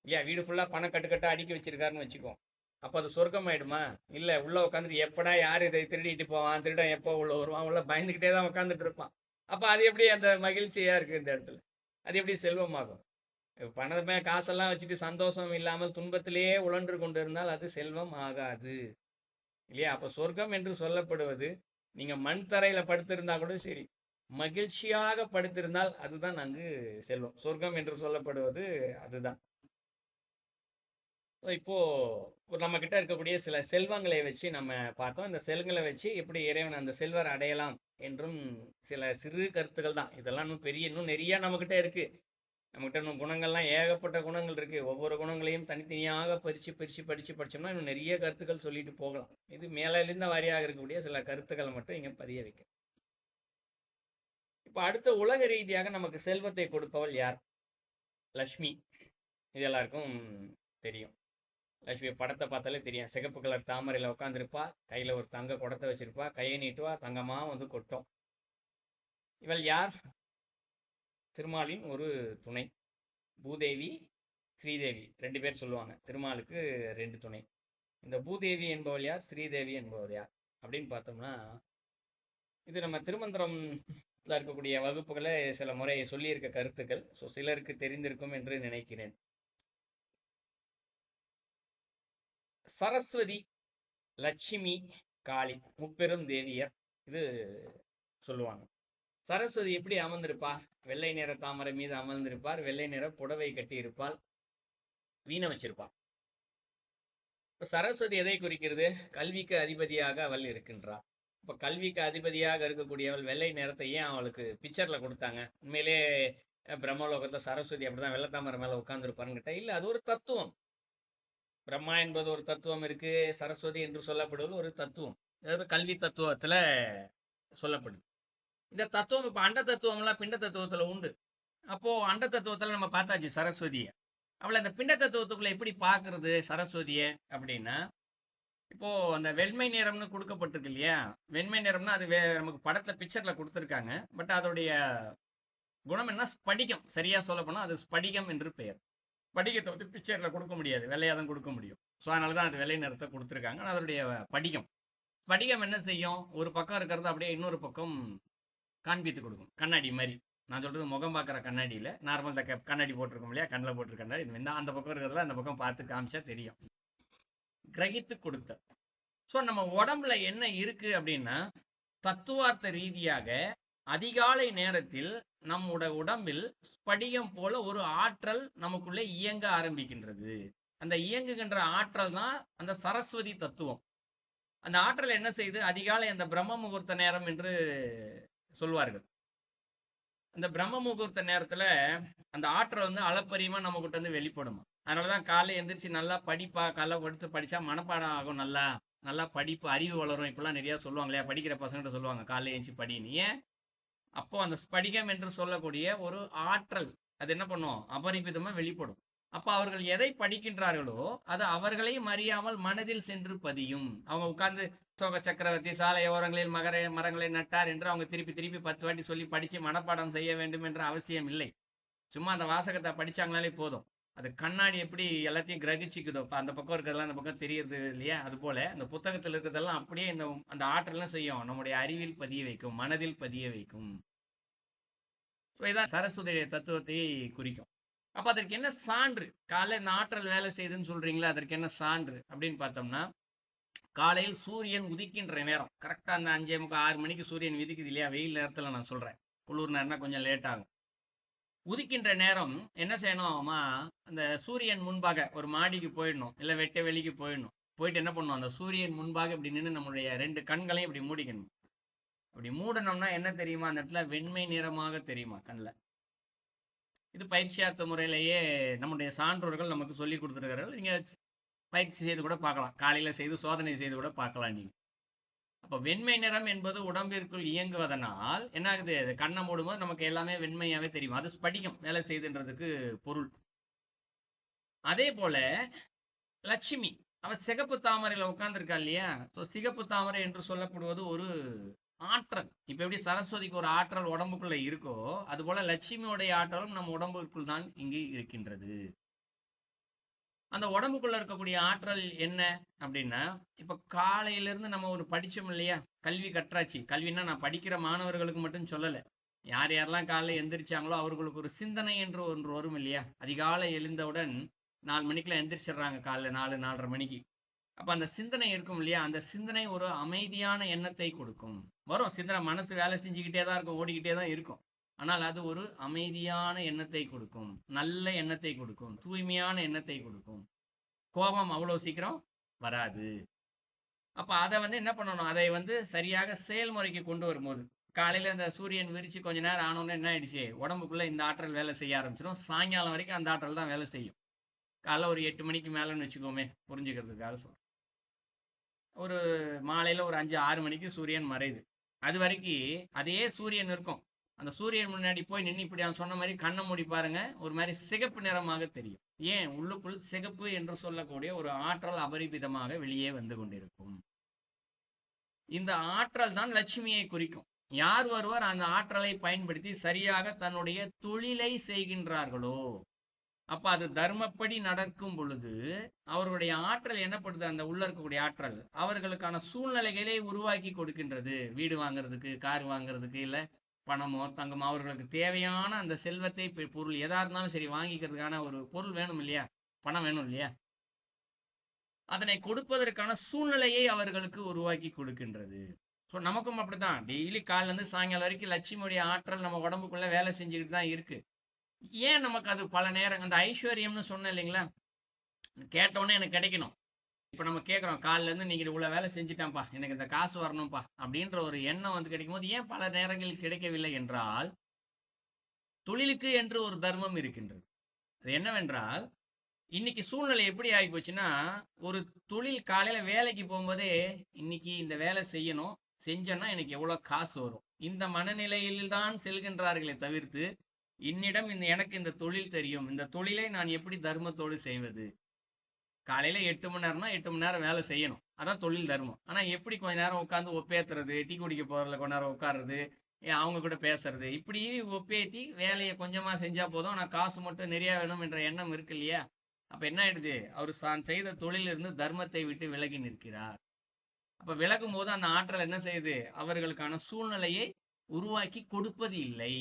இல்லையா? வீடு ஃபுல்லா பணம் கட்டுக்கட்டா அடுக்கி வச்சிருக்காருன்னு வச்சுக்குவோம். அப்ப அது சொர்க்கம் ஆயிடுமா? இல்ல. உள்ள உட்காந்துட்டு எப்படா யார் இதை திருடிட்டு போவான், திருடன் எப்போ உள்ள வருவான், உள்ள பயந்துகிட்டே தான் உட்காந்துட்டு இருப்பான். அப்ப அது எப்படி அந்த மகிழ்ச்சியா இருக்கு இந்த இடத்துல? அது எப்படி செல்வமாகும்? பணமே காசெல்லாம் வச்சுட்டு சந்தோஷம் இல்லாமல் துன்பத்திலேயே உழன்று கொண்டிருந்தால் அது செல்வம் ஆகாது இல்லையா? அப்ப சொர்க்கம் என்று சொல்லப்படுவது, நீங்க மண் தரையில படுத்திருந்தா கூட சரி, மகிழ்ச்சியாக படுத்திருந்தால் அதுதான் அங்கு செல்வம். சொர்க்கம் என்று சொல்லப்படுவது அதுதான். இப்போ நம்ம கிட்ட இருக்கக்கூடிய சில செல்வங்களை வச்சு நம்ம பார்த்தோம். இந்த செல்வங்களை வச்சு எப்படி இறைவன் அந்த செல்வர் அடையலாம் என்றும் சில சிறு கருத்துக்கள் தான். இதெல்லாம் இன்னும் நிறைய நம்மகிட்ட இருக்கு. நம்மகிட்ட இன்னும் குணங்கள்லாம் ஏகப்பட்ட குணங்கள் இருக்கு. ஒவ்வொரு குணங்களையும் தனித்தனியாக பறிச்சு பறிச்சு படிச்சு படிச்சோம்னா இன்னும் நிறைய கருத்துக்கள் சொல்லிட்டு போகலாம். இது மேலிருந்த வாரியாக இருக்கக்கூடிய சில கருத்துக்களை மட்டும் இங்க பதிய வைக்க. இப்ப அடுத்த உலக ரீதியாக நமக்கு செல்வத்தை கொடுப்பவள் யார்? லக்ஷ்மி. இது எல்லாருக்கும் தெரியும். லட்சுமி படத்தை பார்த்தாலே தெரியும். சிகப்பு கலர் தாமரையில் உட்காந்துருப்பா, கையில் ஒரு தங்க குடத்தை வச்சிருப்பா, கையை நீட்டுவா, தங்கமாக வந்து கொட்டும். இவள் யார்? திருமாலின் ஒரு துணை. பூதேவி, ஸ்ரீதேவி 2 பேர் சொல்லுவாங்க. திருமாலுக்கு 2 துணை. இந்த பூதேவி என்பவள் யார், ஸ்ரீதேவி என்பவள் யார் அப்படின்னு பார்த்தோம்னா, இது நம்ம திருமந்திரம்ல இருக்கக்கூடிய வகுப்புகளை சில முறை சொல்லியிருக்க கருத்துக்கள். ஸோ சிலருக்கு தெரிந்திருக்கும் என்று நினைக்கிறேன். சரஸ்வதி, லட்சுமி, காளி முப்பெரும் தேவியர் இது சொல்லுவாங்க. சரஸ்வதி எப்படி அமர்ந்திருப்பா? வெள்ளை நிற தாமரை மீது அமர்ந்திருப்பார். வெள்ளை நிற புடவை கட்டி இருப்பாள். வீணை வச்சிருப்பாள். இப்ப சரஸ்வதி எதை குறிக்கிறது? கல்விக்கு அதிபதியாக அவள் இருக்கின்றாள். இப்ப கல்விக்கு அதிபதியாக இருக்கக்கூடியவள் வெள்ளை நிறத்தை ஏன் அவளுக்கு பிக்சர்ல கொடுத்தாங்க? உண்மையிலே பிரம்மலோகத்துல சரஸ்வதி அப்படிதான் வெள்ளத்தாமரை மேல உட்கார்ந்துருப்பாருன்னு கேட்டா இல்ல, அது ஒரு தத்துவம். பிரம்மா என்பது ஒரு தத்துவம் இருக்கு, சரஸ்வதி என்று சொல்லப்படுவது ஒரு தத்துவம். அதாவது கல்வி தத்துவத்துல சொல்லப்படுது. இந்த தத்துவம் இப்ப அண்ட தத்துவம்லாம் பிண்ட தத்துவத்துல உண்டு. அப்போ அண்ட தத்துவத்துல நம்ம பார்த்தாச்சு சரஸ்வதிய. அவளை அந்த பிண்ட தத்துவத்துக்குள்ள எப்படி பார்க்கறது சரஸ்வதிய அப்படின்னா, இப்போ அந்த வெண்மை நிறம்னு கொடுக்கப்பட்டிருக்கு இல்லையா? வெண்மை நிறம்னா அது நமக்கு படத்துல பிக்சர்ல கொடுத்துருக்காங்க. பட் அதோடைய குணம் என்ன? ஸ்படிகம். சரியா சொல்ல போனா அது ஸ்படிகம் என்று பெயர். படிகத்தை வந்து பிக்சரில் கொடுக்க முடியாது, வெள்ளையாக தான் கொடுக்க முடியும். ஸோ அதனால தான் அது வெள்ளை நிறத்தை கொடுத்துருக்காங்க. அதனுடைய படிகம். படிகம் என்ன செய்யும்? ஒரு பக்கம் இருக்கிறது அப்படியே இன்னொரு பக்கம் காண்பித்து கொடுக்கும். கண்ணாடி மாதிரி. நான் சொல்கிறது முகம் பார்க்குற கண்ணாடியில் நார்மல் கண்ணாடி போட்டிருக்கோம் இல்லையா? கண்ணில் போட்டிருக்க கண்ணாடி இந்த அந்த பக்கம் இருக்கிறதுல அந்த பக்கம் பார்த்து காமிச்சா தெரியும். கிரகித்து கொடுத்த. ஸோ நம்ம உடம்புல என்ன இருக்கு அப்படின்னா, தத்துவார்த்த ரீதியாக அதிகாலை நேரத்தில் நம்முடைய உடம்பில் ஸ்படிகம் போல ஒரு ஆற்றல் நமக்குள்ளே இயங்க ஆரம்பிக்கின்றது. அந்த இயங்குகின்ற ஆற்றல் தான் அந்த சரஸ்வதி தத்துவம். அந்த ஆற்றல் என்ன செய்யுது? அதிகாலை அந்த பிரம்ம முகூர்த்த நேரம் என்று சொல்வார்கள். அந்த பிரம்ம முகூர்த்த நேரத்துல அந்த ஆற்றல் வந்து அளப்பரியமா நம்ம கிட்ட வந்து வெளிப்படும். அதனாலதான் காலை எந்திரிச்சு நல்லா படிப்பா, காலை எடுத்து படிச்சா மனப்பாடம் ஆகும். நல்லா நல்லா படிப்பு, அறிவு வளரும். இப்பெல்லாம் நிறைய சொல்லுவாங்க இல்லையா? படிக்கிற பசங்கிட்ட சொல்லுவாங்க காலைல எழுந்துச்சு படின்னு. ஏன்? அப்போ அந்த ஸ்படிகம் என்று சொல்லக்கூடிய ஒரு ஆற்றல் அது என்ன பண்ணும்? அபரிமிதமா வெளிப்படும். அப்ப அவர்கள் எதை படிக்கின்றார்களோ அது அவர்களையும் அறியாமல் மனதில் சென்று பதியும். அவங்க உட்கார்ந்து சோக சக்கரவர்த்தி சாலை ஓரங்களில் மரங்களை நட்டார் என்று அவங்க திருப்பி திருப்பி 10 வாட்டி சொல்லி படிச்சு மனப்பாடம் செய்ய வேண்டும் என்ற அவசியம் இல்லை. சும்மா அந்த வாசகத்தை படிச்சாங்களாலே போதும். அது கண்ணாடி எப்படி எல்லாத்தையும் கிரகிச்சிக்குதோ, அந்த பக்கம் இருக்கிறதெல்லாம் அந்த பக்கம் தெரியறது இல்லையா? அது போல அந்த புத்தகத்தில் இருக்கிறதெல்லாம் அப்படியே அந்த ஆற்றல்லாம் செய்யும், நம்முடைய அறிவில் பதிய வைக்கும், மனதில் பதிய வைக்கும். இதான் சரஸ்வதியுடைய தத்துவத்தை குறிக்கும். அப்ப அதற்கு என்ன சான்று? காலை இந்த ஆற்றல் வேலை செய்யுதுன்னு சொல்றீங்களா, அதற்கு என்ன சான்று அப்படின்னு பார்த்தோம்னா, காலையில் சூரியன் உதிக்கின்ற நேரம் கரெக்டா அந்த 5:45 6 மணிக்கு சூரியன் உதிக்குது இல்லையா? வெயில் நேரத்துல நான் சொல்றேன். குளிர் நேரம்னா கொஞ்சம் லேட் ஆகும். உதிக்கின்ற நேரம் என்ன செய்யணுமா? அந்த சூரியன் முன்பாக ஒரு மாடிக்கு போயிடணும், இல்லை வெட்ட வெளிக்கு போயிடணும். போயிட்டு என்ன பண்ணணும்? அந்த சூரியன் முன்பாக இப்படி நின்று நம்மளுடைய 2 கண்களையும் இப்படி மூடிக்கணும். அப்படி மூடணும்னா என்ன தெரியுமா? அந்த இடத்துல வெண்மை நிறமாக தெரியுமா கண்ணில். இது பயிற்சியார்த்த முறையிலேயே நம்முடைய சான்றோர்கள் நமக்கு சொல்லி கொடுத்துருக்கிறார்கள். நீங்க பயிற்சி செய்து கூட பார்க்கலாம், காலையில செய்து சோதனை செய்து கூட பார்க்கலாம் நீங்க. அப்ப வெண்மை நிறம் என்பது உடம்பிற்குள் இயங்குவதனால் என்ன ஆகுது? கண்ணை மூடும்போது நமக்கு எல்லாமே வெண்மையாவே தெரியும். அது ஸ்படிகம் வேலை செய்துன்றதுக்கு பொருள். அதே போல லட்சுமி அவ சிகப்பு தாமரையில உட்கார்ந்துருக்கா இல்லையா? ஸோ சிகப்பு தாமரை என்று சொல்லப்படுவது ஒரு ஆற்றல். இப்ப எப்படி சரஸ்வதிக்கு ஒரு ஆற்றல் உடம்புக்குள்ள இருக்கோ, அதுபோல லட்சுமியுடைய ஆற்றலும் நம் உடம்புக்குள் தான் இங்கு இருக்கின்றது. அந்த உடம்புக்குள்ள இருக்கக்கூடிய ஆற்றல் என்ன அப்படின்னா, இப்ப காலையில இருந்து நம்ம ஒரு படிச்சோம் இல்லையா? கல்வி கற்றாச்சு. கல்வின்னா நான் படிக்கிற மாணவர்களுக்கு மட்டும் சொல்லல. யார் யாரெல்லாம் காலைல எந்திரிச்சாங்களோ அவர்களுக்கு ஒரு சிந்தனை என்று ஒன்று வரும் இல்லையா? அதிகாலை எழுந்தவுடன் 4 மணிக்கெல்லாம் எந்திரிச்சிடுறாங்க, காலைல 4, 4:30 மணிக்கு. அப்ப அந்த சிந்தனை இருக்கும் இல்லையா? அந்த சிந்தனை ஒரு அமைதியான எண்ணத்தை கொடுக்கும். வரும் சிந்தனை, மனசு வேலை செஞ்சுக்கிட்டே தான் இருக்கும், ஓடிக்கிட்டே தான் இருக்கும். ஆனால் அது ஒரு அமைதியான எண்ணத்தை கொடுக்கும், நல்ல எண்ணத்தை கொடுக்கும், தூய்மையான எண்ணத்தை கொடுக்கும். கோபம் அவ்வளோ சீக்கிரம் வராது. அப்ப அதை என்ன பண்ணணும், அதை சரியாக செயல்முறைக்கு கொண்டு வரும்போது, காலையில இந்த சூரியன் விரிச்சு கொஞ்ச நேரம் ஆனோன்னு என்ன ஆயிடுச்சு, உடம்புக்குள்ள இந்த ஆற்றல் வேலை செய்ய ஆரம்பிச்சிடும். சாயங்காலம் வரைக்கும் அந்த ஆற்றல் தான் வேலை செய்யும். காலைல ஒரு 8 மணிக்கு மேலன்னு வச்சுக்கோமே, புரிஞ்சுக்கிறதுக்காக சொல்றேன். ஒரு மாலையில ஒரு 5, 6 மணிக்கு சூரியன் மறையுது. அது வரைக்கும் அதே சூரியன் இருக்கும். அந்த சூரியன் முன்னாடி போய் நின்று இப்படி நான் சொன்ன மாதிரி கண்ணை மூடி பாருங்க, ஒரு மாதிரி சிகப்பு நிறமாக தெரியும். ஏன்? உள்ளுக்குள் சிகப்பு என்று சொல்லக்கூடிய ஒரு ஆற்றல் அபரிமிதமாக வெளியே வந்து கொண்டிருக்கும். இந்த ஆற்றல் தான் லட்சுமியை குறிக்கும். யார் ஒருவர் அந்த ஆற்றலை பயன்படுத்தி சரியாக தன்னுடைய தொழிலை செய்கின்றார்களோ, அப்ப அது தர்மப்படி நடக்கும் பொழுது அவர்களுடைய ஆற்றல் என்னப்படுது, அந்த உள்ள இருக்கக்கூடிய ஆற்றல் அவர்களுக்கான சூழ்நிலைகளை உருவாக்கி கொடுக்கின்றது. வீடு வாங்குறதுக்கு, கார் வாங்குறதுக்கு, இல்ல பணமோ தங்கமோ அவர்களுக்கு தேவையான அந்த செல்வத்தை, பொருள் எதா இருந்தாலும் சரி வாங்கிக்கிறதுக்கான ஒரு பொருள் வேணும் இல்லையா, பணம் வேணும் இல்லையா, அதனை கொடுப்பதற்கான சூழ்நிலையை அவர்களுக்கு உருவாக்கி கொடுக்கின்றது. ஸோ நமக்கும் அப்படித்தான், டெய்லி காலைல இருந்து சாயங்காலம் வரைக்கும் லட்சுமியுடைய ஆற்றல் நம்ம உடம்புக்குள்ள வேலை செஞ்சுக்கிட்டு தான் இருக்கு. ஏன் நமக்கு அது பல நேரம் அந்த ஐஸ்வர்யம்னு சொன்னேன் இல்லைங்களா, கேட்டோன்னே எனக்கு கிடைக்கணும். இப்போ நம்ம கேட்குறோம், காலில இருந்து நீங்க இவ்வளோ வேலை செஞ்சுட்டான்ப்பா, எனக்கு இந்த காசு வரணும்ப்பா அப்படின்ற ஒரு எண்ணம் கிடைக்கும் போது ஏன் பல நேரங்களில் கிடைக்கவில்லை என்றால், தொழிலுக்கு என்று ஒரு தர்மம் இருக்கின்றது. அது என்னவென்றால், இன்னைக்கு சூழ்நிலை எப்படி ஆகி போச்சுன்னா, ஒரு தொழில் காலையில வேலைக்கு போகும்போதே இன்னைக்கு இந்த வேலை செய்யணும், செஞ்சோன்னா எனக்கு எவ்வளோ காசு வரும், இந்த மனநிலையில் தான் செல்கின்றார்களே தவிர்த்து, எனக்கு இந்த தொழில் தெரியும், இந்த தொழிலை நான் எப்படி தர்மத்தோடு செய்வது. காலையில 8 மணி நேரம்னா 8 மணி நேரம் வேலை செய்யணும், அதான் தொழில் தர்மம். ஆனா எப்படி கொஞ்ச நேரம் உட்காந்து ஒப்பேத்துறது, டீ குடிக்க போறதுல கொஞ்ச நேரம் உட்காருறது, அவங்க கூட பேசுறது, இப்படி ஒப்பேத்தி வேலையை கொஞ்சமா செஞ்சா போதும், ஆனா காசு மட்டும் நிறைய வேணும் என்ற எண்ணம் இருக்கு இல்லையா? அப்ப என்ன ஆயிடுது, அவர் தான் செய்த தொழிலிருந்து தர்மத்தை விட்டு விலகி நிற்கிறார். அப்ப விலகும் போது அந்த ஆற்றல் என்ன செய்யுது, அவர்களுக்கான சூழ்நிலையை உருவாக்கி கொடுப்பது இல்லை.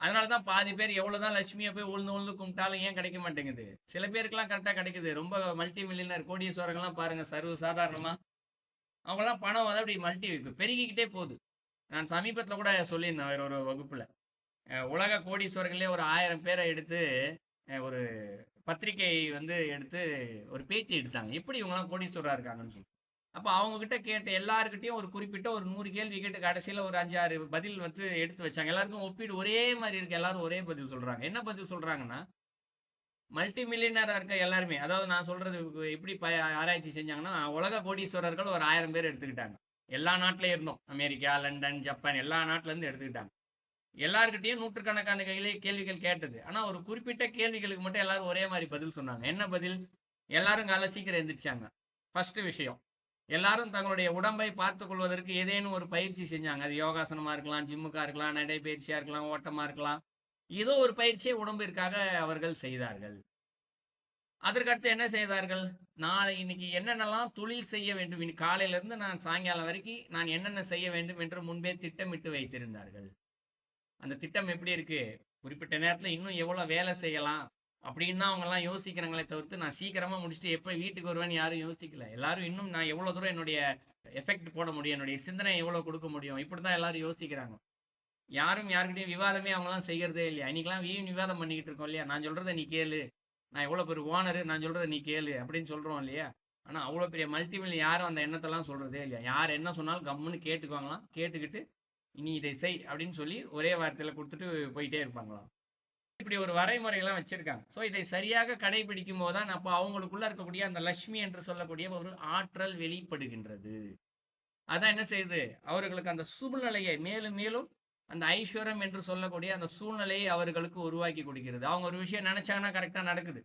அதனாலதான் பாதி பேர் எவ்வளவுதான் லட்சுமியை போய் உழுந்து உழுந்து கும்பிட்டாலும் ஏன் கிடைக்க மாட்டேங்குது. சில பேருக்குலாம் கரெக்டா கிடைக்குது. ரொம்ப மல்டி மில்லியனர் கோடீஸ்வரங்கள்லாம் பாருங்க, சர்வ சாதாரணமா அவங்கெல்லாம் பணம் அப்படி பெருகிக்கிட்டே போகுது. நான் சமீபத்துல கூட சொல்லியிருந்தேன் வேற ஒரு வகுப்புல, உலக கோடீஸ்வரர்களே ஒரு 1000 பேரை எடுத்து ஒரு பத்திரிகை எடுத்து ஒரு பேட்டி எடுத்தாங்க, எப்படி இவங்கெல்லாம் கோடீஸ்வரா இருக்காங்கன்னு சொல்லி. அப்போ அவங்க கிட்ட கேட்ட எல்லாருக்கிட்டையும் ஒரு குறிப்பிட்ட ஒரு 100 கேள்வி கேட்டு கடைசியில் ஒரு 5-6 பதில் எடுத்து வச்சாங்க. எல்லாருக்கும் ஒப்பீடு ஒரே மாதிரி இருக்கு, எல்லாரும் ஒரே பதில் சொல்றாங்க. என்ன பதில் சொல்றாங்கன்னா, மல்டி மில்லியனரா இருக்க எல்லாருமே, அதாவது நான் சொல்றது எப்படி ஆராய்ச்சி செஞ்சாங்கன்னா, உலக கோடீஸ்வரர்கள் ஒரு 1000 பேர் எடுத்துக்கிட்டாங்க. எல்லா நாட்டிலையும் இருந்தோம், அமெரிக்கா, லண்டன், ஜப்பான், எல்லா நாட்டுல இருந்து எடுத்துக்கிட்டாங்க. எல்லாருக்கிட்டையும் நூற்றுக்கணக்கான கேள்விகள் கேட்டது. ஆனா ஒரு குறிப்பிட்ட கேள்விகளுக்கு மட்டும் எல்லாரும் ஒரே மாதிரி பதில் சொன்னாங்க. என்ன பதில்? எல்லாரும் காலை சீக்கிரம் எந்திரிச்சாங்க, ஃபர்ஸ்ட் விஷயம். எல்லாரும் தங்களுடைய உடம்பை பார்த்துக் கொள்வதற்கு ஏதேனும் ஒரு பயிற்சி செஞ்சாங்க. அது யோகாசனமா இருக்கலாம், ஜிம்முக்கா இருக்கலாம், நடைபயிற்சியா இருக்கலாம், ஓட்டமா இருக்கலாம், ஏதோ ஒரு பயிற்சியை உடம்பிற்காக அவர்கள் செய்தார்கள். அதற்கடுத்து என்ன செய்தார்கள், நாளை இன்னைக்கு என்னென்னலாம் தொழில் செய்ய வேண்டும், இன்னைக்கு காலையில இருந்து நான் சாயங்காலம் வரைக்கும் நான் என்னென்ன செய்ய வேண்டும் என்று முன்பே திட்டமிட்டு வைத்திருந்தார்கள். அந்த திட்டம் எப்படி இருக்கு, குறிப்பிட்ட நேரத்துல இன்னும் எவ்வளவு வேலை செய்யலாம் அப்படின்னு தான் அவங்க எல்லாம் யோசிக்கிறாங்களே தவிர்த்து, நான் சீக்கிரமா முடிச்சுட்டு எப்ப வீட்டுக்கு வருவேன்னு யாரும் யோசிக்கல. எல்லாரும் இன்னும் நான் எவ்வளவு தூரம் என்னுடைய எஃபெக்ட் போட முடியும், என்னுடைய சிந்தனை எவ்வளவு கொடுக்க முடியும், இப்படிதான் எல்லாரும் யோசிக்கிறாங்க. யாரும் யாருக்கிட்டையும் விவாதமே அவங்களாம் செய்யறதே இல்லையா. இன்னைக்கெல்லாம் விவாதம் பண்ணிக்கிட்டு இருக்கோம் இல்லையா, நான் சொல்றதை நீ கேளு, நான் எவ்வளவு பெரிய ஓனரு, நான் சொல்றதை நீ கேளு அப்படின்னு சொல்றோம் இல்லையா. ஆனா அவ்வளவு பெரிய மல்டிமில் யாரும் அந்த எண்ணத்தெல்லாம் சொல்றதே இல்லையா. யார் என்ன சொன்னாலும் கம்முன்னு கேட்டுக்குவாங்களாம், கேட்டுக்கிட்டு நீ இதை செய் அப்படின்னு சொல்லி ஒரே வார்த்தையில கொடுத்துட்டு போயிட்டே இருப்பாங்களாம். இப்படி ஒரு வரைமுறையெல்லாம் வச்சிருக்காங்க. ஸோ இதை சரியாக கடைபிடிக்கும் போதுதான் அப்போ அவங்களுக்குள்ள இருக்கக்கூடிய அந்த லட்சுமி என்று சொல்லக்கூடிய ஒரு ஆற்றல் வெளிப்படுகின்றது. அதான் என்ன செய்யுது, அவர்களுக்கு அந்த சூழ்நிலையை மேலும் மேலும் அந்த ஐஸ்வர்யம் என்று சொல்லக்கூடிய அந்த சூழ்நிலையை அவர்களுக்கு உருவாக்கி கொடுக்கிறது. அவங்க ஒரு விஷயம் நினைச்சாங்கன்னா கரெக்டா நடக்குது.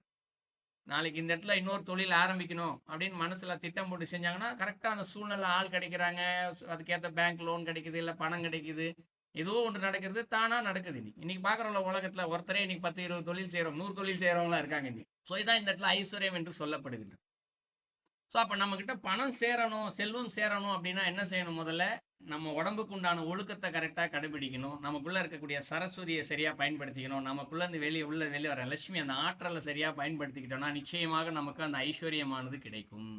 நாளைக்கு இந்த இடத்துல இன்னொரு தொழில் ஆரம்பிக்கணும் அப்படின்னு மனசுல திட்டம் போட்டு செஞ்சாங்கன்னா கரெக்டா அந்த சூழ்நிலை ஆள் கிடைக்கிறாங்க, அதுக்கேற்ற பேங்க் லோன் கிடைக்குது, இல்ல பணம் கிடைக்குது, ஏதோ ஒன்று நடக்கிறது, தானா நடக்குது. இன்னைக்கு பாக்குறோம்ல உலகத்துல ஒருத்தரே இன்னைக்கு 10 20 தொழில் செய்யறோம், 100 தொழில் செய்யறவங்களா இருக்காங்க இன்னைக்கு. ஸோ இதான் இந்த இடத்துல ஐஸ்வர்யம் என்று சொல்லப்படுகிறது. ஸோ அப்போ நம்மக்கிட்ட பணம் சேரணும், செல்வம் சேரணும் அப்படின்னா என்ன செய்யணும்? முதல்ல நம்ம உடம்புக்கு உண்டான ஒழுக்கத்தை கரெக்டாக கடைபிடிக்கணும். நமக்குள்ளே இருக்கக்கூடிய சரஸ்வதியை சரியாக பயன்படுத்திக்கணும். நமக்குள்ளேருந்து வெளியே வர லட்சுமி அந்த ஆற்றலை சரியாக பயன்படுத்திக்கிட்டோம்னா நிச்சயமாக நமக்கு அந்த ஐஸ்வர்யமானது கிடைக்கும்.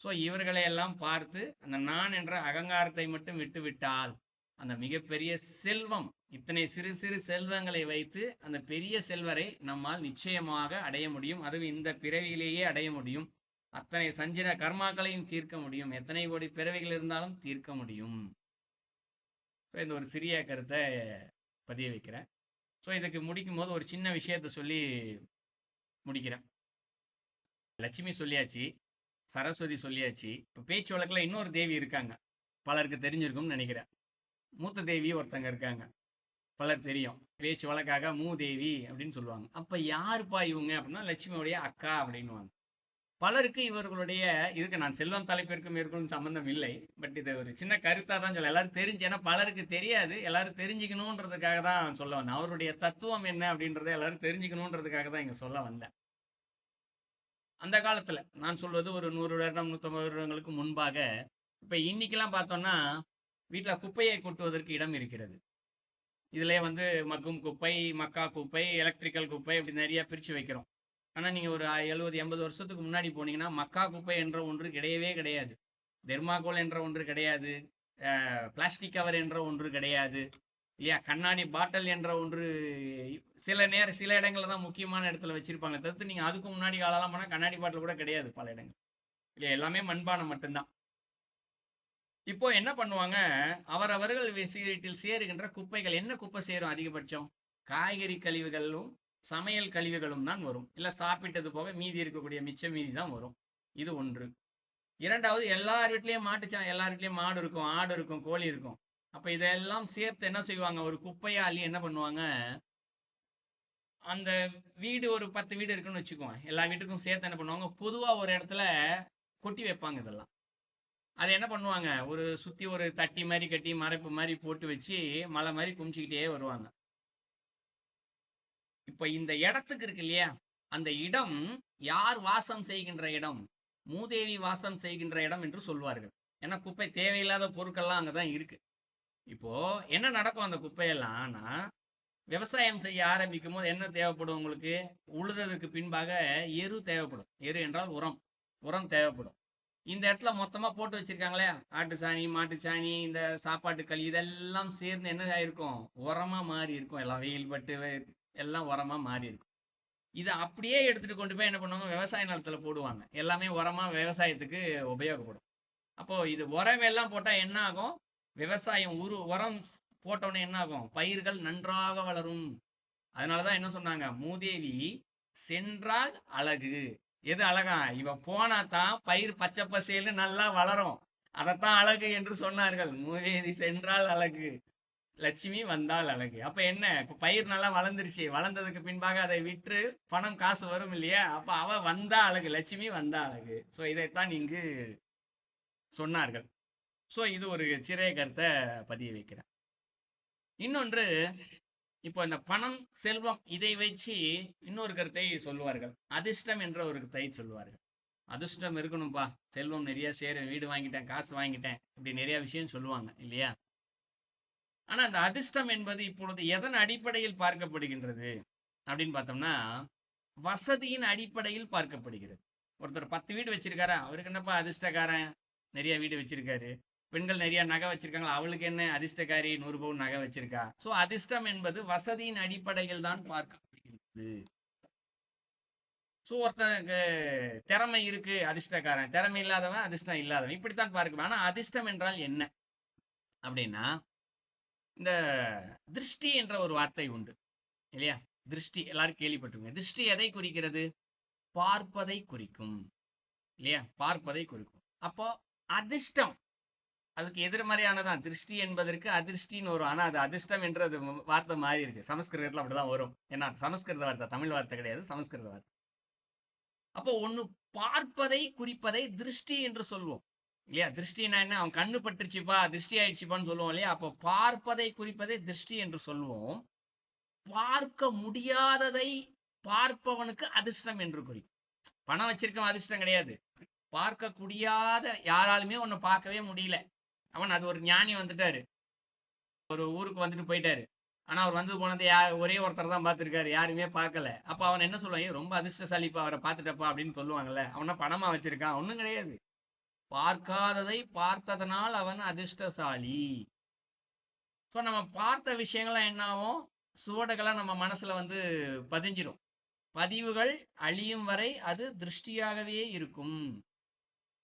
ஸோ இவர்களை எல்லாம் பார்த்து அந்த நான் என்ற அகங்காரத்தை மட்டும் விட்டுவிட்டால் அந்த மிகப்பெரிய செல்வம், இத்தனை சிறு சிறு செல்வங்களை வைத்து அந்த பெரிய செல்வரை நம்மால் நிச்சயமாக அடைய முடியும். அதுவும் இந்த பிறவியிலேயே அடைய முடியும். அத்தனை சஞ்சின கர்மாக்களையும் தீர்க்க முடியும். எத்தனை கோடி பிறவிகள் இருந்தாலும் தீர்க்க முடியும். இந்த ஒரு சிறிய கருத்தை பதிய வைக்கிறேன். ஸோ இதுக்கு முடிக்கும் போது ஒரு சின்ன விஷயத்த சொல்லி முடிக்கிறேன். லட்சுமி சொல்லியாச்சு, சரஸ்வதி சொல்லியாச்சு. இப்போ பேச்சு வழக்கில் இன்னொரு தேவி இருக்காங்க, பலருக்கு தெரிஞ்சிருக்கும்னு நினைக்கிறேன். மூத்த தேவி ஒருத்தங்க இருக்காங்க, பலர் தெரியும். பேச்சு வழக்காக மூதேவி அப்படின்னு சொல்லுவாங்க. அப்போ யாருப்பா இவங்க அப்படின்னா லட்சுமியோடைய அக்கா அப்படின்னுவாங்க. பலருக்கு இவர்களுடைய இதுக்கு நான் செல்வம் தலைப்பிற்கும் இருக்கும் சம்பந்தம் இல்லை, பட் இது ஒரு சின்ன கருத்தாக தான் சொல்ல எல்லாரும் தெரிஞ்சு, ஏன்னா பலருக்கு தெரியாது, எல்லாரும் தெரிஞ்சுக்கணுன்றதுக்காக தான் சொல்ல வந்தேன். அவருடைய தத்துவம் என்ன அப்படின்றத எல்லாரும் தெரிஞ்சுக்கணுன்றதுக்காக தான் இங்கே சொல்ல வந்தேன். அந்த காலத்தில் நான் சொல்வது ஒரு 100 வருடம் 150 வருடங்களுக்கு முன்பாக. இப்போ இன்னைக்கெல்லாம் பார்த்தோம்னா வீட்டில் குப்பையை கொட்டுவதற்கு இடம் இருக்கிறது. இதிலே வந்து மக்கும் குப்பை, மக்கா குப்பை, எலக்ட்ரிக்கல் குப்பை இப்படி நிறைய பிரித்து வைக்கிறோம். ஆனால் நீங்கள் ஒரு 70 80 வருஷத்துக்கு முன்னாடி போனீங்கன்னா மக்கா குப்பை என்ற ஒன்று கிடையவே கிடையாது, தெர்மாகோல் என்ற ஒன்று கிடையாது, பிளாஸ்டிக் கவர் என்ற ஒன்று கிடையாது இல்லையா, கண்ணாடி பாட்டில் என்ற ஒன்று சில இடங்களில் தான் முக்கியமான இடத்துல வச்சிருப்பாங்க. தவிர்த்து நீங்கள் அதுக்கு முன்னாடி காலெல்லாம் போனால் கண்ணாடி பாட்டில் கூட கிடையாது பல இடங்கள் இல்லையா, எல்லாமே மண்பானம் மட்டும்தான். இப்போ என்ன பண்ணுவாங்க, அவரவர்கள் வீட்டில் சேருகின்ற குப்பைகள், என்ன குப்பை சேரும் அதிகபட்சம்? காய்கறி கழிவுகளும் சமையல் கழிவுகளும் தான் வரும். இல்லை சாப்பிட்டது போக மீதி இருக்கக்கூடிய மிச்ச மீதி தான் வரும். இது ஒன்று. இரண்டாவது, எல்லார் வீட்லேயும் எல்லார் வீட்லேயும் மாடு இருக்கும், ஆடு இருக்கும், கோழி இருக்கும். அப்போ இதெல்லாம் சேர்த்து என்ன செய்வாங்க, ஒரு குப்பையாளி என்ன பண்ணுவாங்க, அந்த வீடு ஒரு 10 வீடு இருக்குன்னு வச்சுக்குவோம், எல்லா வீட்டுக்கும் சேர்த்து என்ன பண்ணுவாங்க, பொதுவாக ஒரு இடத்துல கொட்டி வைப்பாங்க. இதெல்லாம் அதை என்ன பண்ணுவாங்க, ஒரு சுற்றி ஒரு தட்டி மாதிரி கட்டி மறைப்பு மாதிரி போட்டு வச்சு மலை மாதிரி குமிச்சிக்கிட்டே வருவாங்க. இப்போ இந்த இடத்துக்கு இருக்கு இல்லையா, அந்த இடம் யார் வாசம் செய்கின்ற இடம்? மூதேவி வாசம் செய்கின்ற இடம் என்று சொல்வார்கள். ஏன்னா குப்பை தேவையில்லாத பொருட்கள்லாம் அங்கதான் இருக்கு. இப்போ என்ன நடக்கும், அந்த குப்பையெல்லாம் விவசாயம் செய்ய ஆரம்பிக்கும் போது என்ன தேவைப்படும் உங்களுக்கு? உழுததுக்கு பின்பாக எரு தேவைப்படும். எரு என்றால் உரம் தேவைப்படும். இந்த இடத்துல மொத்தமா போட்டு வச்சிருக்காங்களே, ஆட்டு சாணி, மாட்டு சாணி, இந்த சாப்பாட்டு கழிவு இதெல்லாம் சேர்ந்து என்ன ஆயிருக்கும், உரமா மாறி இருக்கும். எல்லாம் வெயில் பட்டு எல்லாம் உரமா மாறி இருக்கும். இதை அப்படியே எடுத்துட்டு கொண்டு போய் என்ன பண்ணுவாங்க, விவசாய நிலத்துல போடுவாங்க. எல்லாமே உரமா விவசாயத்துக்கு உபயோகப்படும். அப்போ இது உரம் எல்லாம் போட்டா என்ன ஆகும், விவசாயம் உரம் போட்டோன்னே என்ன ஆகும், பயிர்கள் நன்றாக வளரும். அதனாலதான் என்ன சொன்னாங்க, மூதேவி சென்றால் அழகு. எது அழகா, இவ போனா தான் பயிர் பச்சை பசேல்னு நல்லா வளரும், அதைத்தான் அழகு என்று சொன்னார்கள். மூதேவி சென்றால் அழகு, லட்சுமி வந்தால் அழகு. அப்ப என்ன, இப்ப பயிர் நல்லா வளர்ந்துருச்சு, வளர்ந்ததுக்கு பின்பாக அதை விற்று பணம் காசு வரும் இல்லையா, அப்ப அவ வந்தா அழகு, லட்சுமி வந்தா அழகு. ஸோ இதைத்தான் இங்கு சொன்னார்கள். ஸோ இது ஒரு சிறிய கருத்தை பதிய வைக்கிறேன். இன்னொன்று, இப்போ இந்த பணம் செல்வம் இதை வச்சு இன்னொரு கருத்தை சொல்லுவார்கள், அதிர்ஷ்டம் என்ற ஒரு கருத்தை சொல்லுவார்கள். அதிர்ஷ்டம் இருக்கணும்பா, செல்வம் நிறைய சேரும், வீடு வாங்கிட்டேன், காசு வாங்கிட்டேன், இப்படி நிறைய விஷயம் சொல்லுவாங்க இல்லையா. ஆனா அந்த அதிர்ஷ்டம் என்பது இப்பொழுது எதன் அடிப்படையில் பார்க்கப்படுகின்றது அப்படின்னு பார்த்தோம்னா, வசதியின் அடிப்படையில் பார்க்கப்படுகிறது. ஒருத்தர் 10 வீடு வச்சிருக்காரா, அவருக்கு என்னப்பா அதிர்ஷ்டக்காரன், நிறைய வீடு வச்சிருக்காரு. பெண்கள் நிறைய நகை வச்சிருக்காங்களா, அவளுக்கு என்ன அதிர்ஷ்டக்காரி, 100 பவுன் நகை வச்சிருக்கா. ஸோ அதிர்ஷ்டம் என்பது வசதியின் அடிப்படையில் தான் பார்க்கப்படுகிறது. ஸோ ஒருத்தனுக்கு திறமை இருக்கு, அதிர்ஷ்டக்காரன், திறமை இல்லாதவன் அதிர்ஷ்டம் இல்லாதவன், இப்படித்தான் பார்க்க. ஆனா அதிர்ஷ்டம் என்றால் என்ன அப்படின்னா, இந்த திருஷ்டி என்ற ஒரு வார்த்தை உண்டு இல்லையா. திருஷ்டி எல்லாரும் கேள்விப்பட்டிருங்க. திருஷ்டி எதை குறிக்கிறது, பார்ப்பதை குறிக்கும் இல்லையா, பார்ப்பதை குறிக்கும். அப்போ அதிர்ஷ்டம் அதுக்கு எதிர்மறையானதான். திருஷ்டி என்பதற்கு அதிர்ஷ்டின்னு வரும், ஆனா அது அதிர்ஷ்டம் என்றது வார்த்தை மாறி இருக்கு. சமஸ்கிருதத்துல அப்படிதான் வரும். ஏன்னா சமஸ்கிருத வார்த்தை, தமிழ் வார்த்தை கிடையாது, சமஸ்கிருத வார்த்தை. அப்போ ஒண்ணு பார்ப்பதை குறிப்பதை திருஷ்டி என்று சொல்வோம் இல்லையா? திருஷ்டினா என்ன? அவன் கண்ணு பட்டுருச்சுப்பா, திருஷ்டி ஆயிடுச்சுப்பான்னு சொல்லுவோம் இல்லையா? அப்போ பார்ப்பதை குறிப்பதை திருஷ்டி என்று சொல்வோம். பார்க்க முடியாததை பார்ப்பவனுக்கு அதிர்ஷ்டம் என்று குறிக்கும். பணம் வச்சிருக்கவன் அதிர்ஷ்டம் கிடையாது. பார்க்க முடியாத யாராலுமே ஒன்னு பார்க்கவே முடியல. அவன் அது ஒரு ஞானி வந்துட்டாரு, ஒரு ஊருக்கு வந்துட்டு போயிட்டாரு. ஆனா அவர் வந்து போனது ஒரே ஒருத்தர் தான் பார்த்திருக்காரு, யாருமே பார்க்கல. அப்ப அவன் என்ன சொல்லுவான்? ரொம்ப அதிர்ஷ்டசாலிப்பா, அவரை பார்த்துட்டப்பா அப்படின்னு சொல்லுவாங்கல்ல. அவனா பணமா வச்சிருக்கான்? ஒன்றும் கிடையாது. பார்க்காததை பார்த்ததனால் அவன் அதிர்ஷ்டசாலி. ஸோ நம்ம பார்த்த விஷயங்கள்லாம் என்ன ஆகும்? சுவடுகளாக நம்ம மனசுல வந்து பதிஞ்சிரும். பதிவுகள் அழியும் வரை அது திருஷ்டியாகவே இருக்கும்.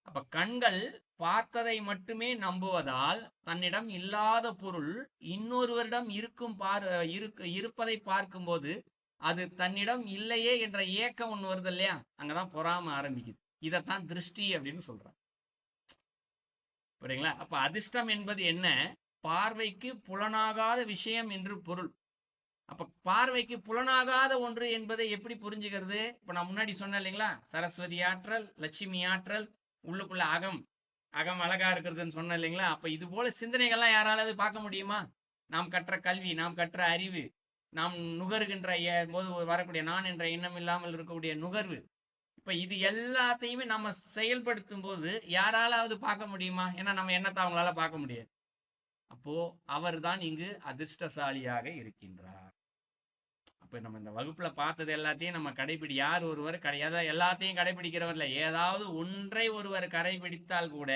அப்ப கண்கள் பார்த்ததை மட்டுமே நம்புவதால் தன்னிடம் இல்லாத பொருள் இன்னொருவரிடம் இருப்பதை பார்க்கும்போது அது தன்னிடம் இல்லையே என்ற ஏக்கம் ஒண்ணு வருது இல்லையா? அங்கதான் பொறாம ஆரம்பிக்குது. இதைத்தான் திருஷ்டி அப்படின்னு சொல்றாங்க. புரியுங்களா? அப்ப அதிர்ஷ்டம் என்பது என்ன? பார்வைக்கு புலனாகாத விஷயம் என்று பொருள். அப்ப பார்வைக்கு புலனாகாத ஒன்று என்பதை எப்படி புரிஞ்சுக்கிறது? இப்ப நான் முன்னாடி சொன்னேன் இல்லைங்களா? சரஸ்வதி ஆற்றல், லட்சுமி ஆற்றல், உள்ளுக்குள்ள அகம் அகம் அழகா இருக்கிறதுன்னு சொன்னேன் இல்லைங்களா? அப்ப இது போல சிந்தனைகள்லாம் யாராலாவது பார்க்க முடியுமா? நாம் கற்ற கல்வி, நாம் கற்ற அறிவு, நாம் நுகர்கின்ற போது வரக்கூடிய நான் என்ற எண்ணம் இல்லாமல் இருக்கக்கூடிய நுகர்வு, இப்ப இது எல்லாத்தையுமே நம்ம செயல்படுத்தும் போது யாராலாவது பார்க்க முடியுமா? ஏன்னா நம்ம எண்ணத்தை அவங்களால பார்க்க முடியாது. அப்போ அவர் தான் இங்கு அதிர்ஷ்டசாலியாக இருக்கின்றார். அப்ப நம்ம இந்த வகுப்புல பார்த்தது எல்லாத்தையும் நம்ம யார் ஒருவர் எல்லாத்தையும் கடைபிடிக்கிறவர் இல்லை. ஏதாவது ஒன்றை ஒருவர் கடைபிடித்தால் கூட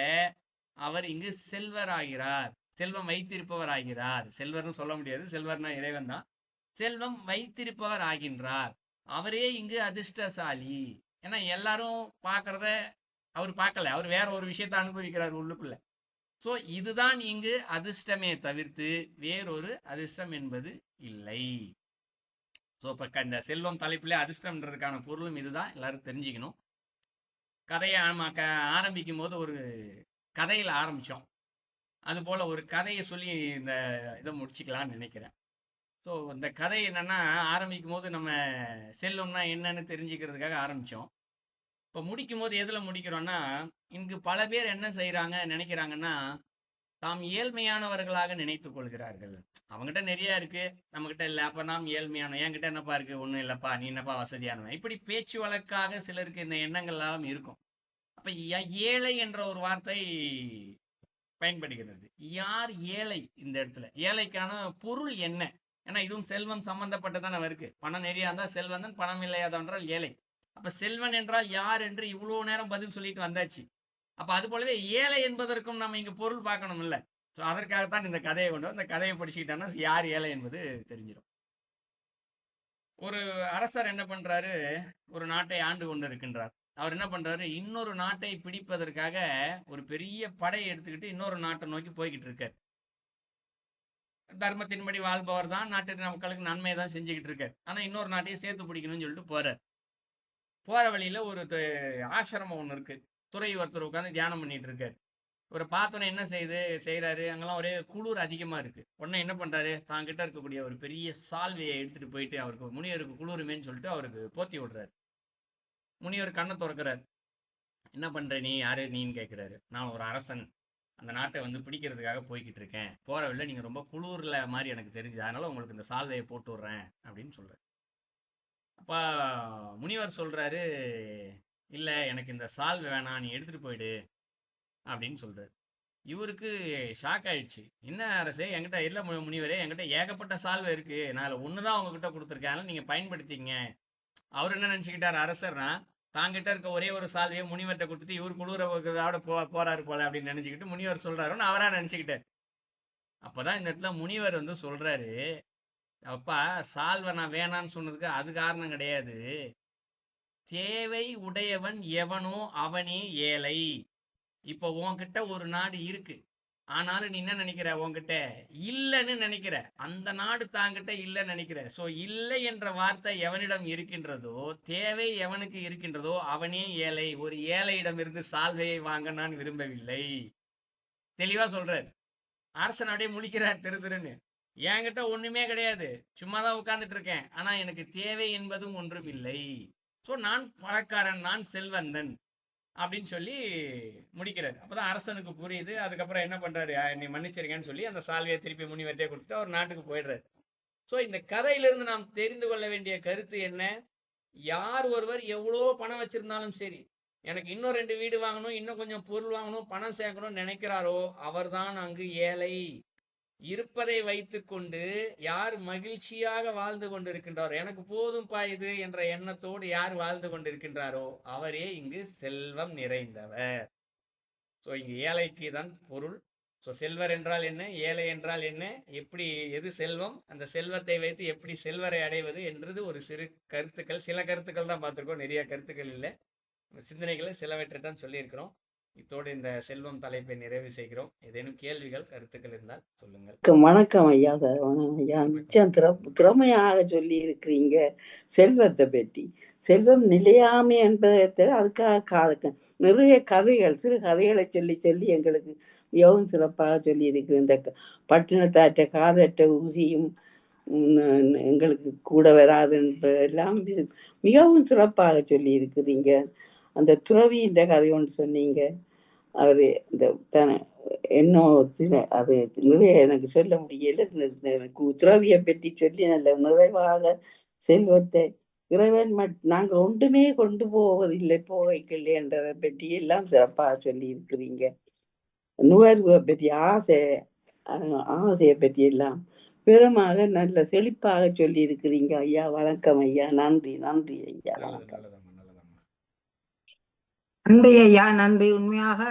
அவர் இங்கு செல்வர் ஆகிறார், செல்வம் வைத்திருப்பவர் ஆகிறார். செல்வர்னு சொல்ல முடியாது, செல்வர்னா இறைவன் தான். செல்வம் வைத்திருப்பவர் ஆகின்றார். அவரே இங்கு அதிர்ஷ்டசாலி. ஏன்னா எல்லாரும் பார்க்கறத அவர் பார்க்கல, அவர் வேற ஒரு விஷயத்தை அனுபவிக்கிறார் உள்ளுக்குள்ள. ஸோ இதுதான் இங்கு அதிர்ஷ்டமே தவிர்த்து வேறொரு அதிர்ஷ்டம் என்பது இல்லை. ஸோ இப்போ இந்த செல்வம் தலைப்பிலே அதிர்ஷ்டம்ன்றதுக்கான பொருளும் இதுதான், எல்லாரும் தெரிஞ்சுக்கணும். கதையை ஆரம்பிக்கும் போது ஒரு கதையில் ஆரம்பித்தோம். அதுபோல் ஒரு கதையை சொல்லி இந்த இதை முடிச்சுக்கலான்னு நினைக்கிறேன். ஸோ இந்த கதை என்னென்னா, ஆரம்பிக்கும் போது நம்ம செல்வம்னா என்னன்னு தெரிஞ்சுக்கிறதுக்காக ஆரம்பித்தோம். இப்போ முடிக்கும் போது எதில் முடிக்கிறோன்னா, இங்கு பல பேர் என்ன செய்கிறாங்க நினைக்கிறாங்கன்னா, தாம் ஏழ்மையானவர்களாக நினைத்துக் கொள்கிறார்கள். அவங்ககிட்ட நிறைய இருக்கு, நம்ம கிட்ட இல்லை, அப்ப நாம் ஏழ்மையான, என்கிட்ட என்னப்பா இருக்கு? ஒண்ணும் இல்லப்பா, நீ என்னப்பா வசதியானவன். இப்படி பேச்சு வழக்காக சிலருக்கு இந்த எண்ணங்கள் எல்லாம் இருக்கும். அப்ப ஏழை என்ற ஒரு வார்த்தை பயன்படுகிறது. யார் ஏழை? இந்த இடத்துல ஏழைக்கான பொருள் என்ன? ஏன்னா இதுவும் செல்வம் சம்பந்தப்பட்டதான இருக்கு. பணம் நிறைய இருந்தா செல்வன் தான், பணம் இல்லையாதென்றால் ஏழை. அப்ப செல்வன் என்றால் யார் என்று இவ்வளவு நேரம் பதில் சொல்லிட்டு வந்தாச்சு. அப்ப அது போலவே ஏழை என்பதற்கும் நம்ம இங்க பொருள் பார்க்கணும் இல்ல. ஸோ அதற்காகத்தான் இந்த கதையை கொண்டு இந்த கதையை படிச்சுக்கிட்டோம்னா யார் ஏழை என்பது தெரிஞ்சிடும். ஒரு அரசர் என்ன பண்றாரு? ஒரு நாட்டை ஆண்டு கொண்டு இருக்கின்றார். அவர் என்ன பண்றாரு? இன்னொரு நாட்டை பிடிப்பதற்காக ஒரு பெரிய படையை எடுத்துக்கிட்டு இன்னொரு நாட்டை நோக்கி போய்கிட்டு இருக்கார். தர்மத்தின்படி வாழ்பவர் தான், நாட்டு மக்களுக்கு நன்மையை தான் செஞ்சுக்கிட்டு இருக்கார். ஆனா இன்னொரு நாட்டையும் சேர்த்து பிடிக்கணும்னு சொல்லிட்டு போறார். போற வழியில ஒரு ஆசிரமம் ஒன்று இருக்கு. துறை ஒருத்தர் உட்காந்து தியானம் பண்ணிட்டு இருக்காரு. ஒரு பார்த்தோன்னே என்ன செய்யறாரு? அங்கெல்லாம் ஒரே குளிர் அதிகமா இருக்கு. உடனே என்ன பண்றாரு? தாங்கிட்ட இருக்கக்கூடிய ஒரு பெரிய சால்வையை எடுத்துட்டு போயிட்டு அவருக்கு முனிவருக்கு குளிருமேன்னு சொல்லிட்டு அவருக்கு போத்தி விடுறாரு. முனிவர் கண்ணை திறக்கிறார். என்ன பண்ற நீ? யாரு நீன்னு கேட்கிறாரு. நான் ஒரு அரசன், அந்த நாட்டை வந்து பிடிக்கிறதுக்காக போய்கிட்டு இருக்கேன். போற வழியில நீங்க ரொம்ப குளிர்ல மாதிரி எனக்கு தெரிஞ்சுது, அதனால உங்களுக்கு இந்த சால்வையை போட்டு விடுறேன் அப்படின்னு சொல்றாரு. அப்ப முனிவர் சொல்றாரு, இல்ல எனக்கு இந்த சால்வை வேணாம், நீ எடுத்துட்டு போயிடு அப்படின்னு சொல்றாரு. இவருக்கு ஷாக் ஆயிடுச்சு. என்ன அரசே, என்கிட்ட இல்ல முனிவரே, என்கிட்ட ஏகப்பட்ட சால்வை இருக்கு, நான் ஒண்ணுதான் உங்ககிட்ட கொடுத்துருக்கேன், நீங்க பயன்படுத்திங்க. அவர் என்ன நினைச்சுக்கிட்டாரு? அரசர்னா தாங்கிட்ட இருக்க ஒரே ஒரு சால்வையை முனிவர்கிட்ட கொடுத்துட்டு இவர் குளிர போறாரு போல அப்படின்னு நினைச்சுக்கிட்டு முனிவர் சொல்றாருன்னு அவரா நினைச்சுக்கிட்டாரு. அப்பதான் இந்த இடத்துல முனிவர் வந்து சொல்றாரு, அப்பா சால்வை நான் வேணான்னு சொன்னதுக்கு அது காரணம் கிடையாது. தேவை உடையவன் எவனோ அவனே ஏழை. இப்போ உன்கிட்ட ஒரு நாடு இருக்கு, ஆனாலும் நீ என்ன நினைக்கிற? உன்கிட்ட இல்லைன்னு நினைக்கிற. அந்த நாடு தாங்கிட்ட இல்லைன்னு நினைக்கிற. சோ இல்லை என்ற வார்த்தை எவனிடம் இருக்கின்றதோ, தேவை எவனுக்கு இருக்கின்றதோ அவனே ஏழை. ஒரு ஏழையிடம் இருந்து சால்வையை வாங்க நான் விரும்பவில்லை. தெளிவா சொல்றார். அரசன் அப்படியே முழிக்கிறார் திரு திருன்னு. என்கிட்ட ஒண்ணுமே கிடையாது, சும்மாதான் உட்கார்ந்துட்டு இருக்கேன், ஆனா எனக்கு தேவை என்பதும் ஒன்றும் இல்லை. ஸோ நான் பணக்காரன், நான் செல்வந்தன் அப்படின்னு சொல்லி முடிக்கிறார். அப்பதான் அரசனுக்கு புரியுது. அதுக்கப்புறம் என்ன பண்றாரு, நீ மன்னிச்சிருக்கேன்னு சொல்லி அந்த சால்வையை திருப்பி முனிவர்கிட்டே கொடுத்துட்டு அவர் நாட்டுக்கு போயிடுறாரு. ஸோ இந்த கதையிலிருந்து நாம் தெரிந்து கொள்ள வேண்டிய கருத்து என்ன? யார் ஒருவர் எவ்வளோ பணம் வச்சிருந்தாலும் சரி, எனக்கு இன்னும் 2 வீடு வாங்கணும், இன்னும் கொஞ்சம் பொருள் வாங்கணும், பணம் சேர்க்கணும்னு நினைக்கிறாரோ அவர்தான் அங்கு ஏழை. இருப்பதை வைத்துக்கொண்டு யார் மகிழ்ச்சியாக வாழ்ந்து கொண்டிருக்கின்றாரோ, எனக்கு போதும்பா இது என்ற எண்ணத்தோடு யார் வாழ்ந்து கொண்டிருக்கின்றாரோ அவரே இங்கு செல்வம் நிறைந்தவர். ஸோ இங்கு ஏழைக்கு தான் பொருள். ஸோ செல்வர் என்றால் என்ன, ஏழை என்றால் என்ன, எப்படி எது செல்வம், அந்த செல்வத்தை வைத்து எப்படி செல்வரை அடைவது என்றது ஒரு சிறு கருத்துக்கள், சில கருத்துக்கள் தான் பார்த்துருக்கோம், நிறைய கருத்துக்கள் இல்லை. சிந்தனைகளை சிலவற்றை தான் சொல்லியிருக்கிறோம். இத்தோடு இந்த செல்வம் தலைப்பை நிறைவு செய்கிறோம். ஏதேனும் கேள்விகள் கருத்துக்கள் இருந்தால் சொல்லுங்கள். வணக்கம் ஐயா. ஐயா மிச்சம் திறமையாக சொல்லி இருக்கிறீங்க செல்வத்தை பற்றி. செல்வம் நிலையாமை என்பதை அதுக்காக நிறைய கதைகள், சிறு கதைகளை சொல்லி சொல்லி எங்களுக்கு மிகவும் சிறப்பாக சொல்லி இருக்கு. இந்த பட்டினத்தாற்ற காதற்ற ஊசியும் எங்களுக்கு கூட வராது எல்லாம் மிகவும் சிறப்பாக சொல்லி இருக்கிறீங்க. அந்த துறவின்ற கதை ஒன்று சொன்னீங்க. அது இந்த என்ன அது நிறைய எனக்கு சொல்ல முடியல. துறவியை பற்றி சொல்லி நல்ல நிறைவாக செல்வத்தை இறைவன் நாங்கள் ஒன்றுமே கொண்டு போவதில்லை, போகைக்கில்லை என்றதை பற்றி எல்லாம் சிறப்பாக சொல்லி இருக்கிறீங்க. நுகர்வை பற்றி ஆசையை பற்றி எல்லாம் பெருமாக நல்ல செழிப்பாக சொல்லி இருக்கிறீங்க ஐயா. வணக்கம் ஐயா. நன்றி நன்றி ஐயா. வணக்கம். நன்றி ஐயா, நன்றி. உண்மையாக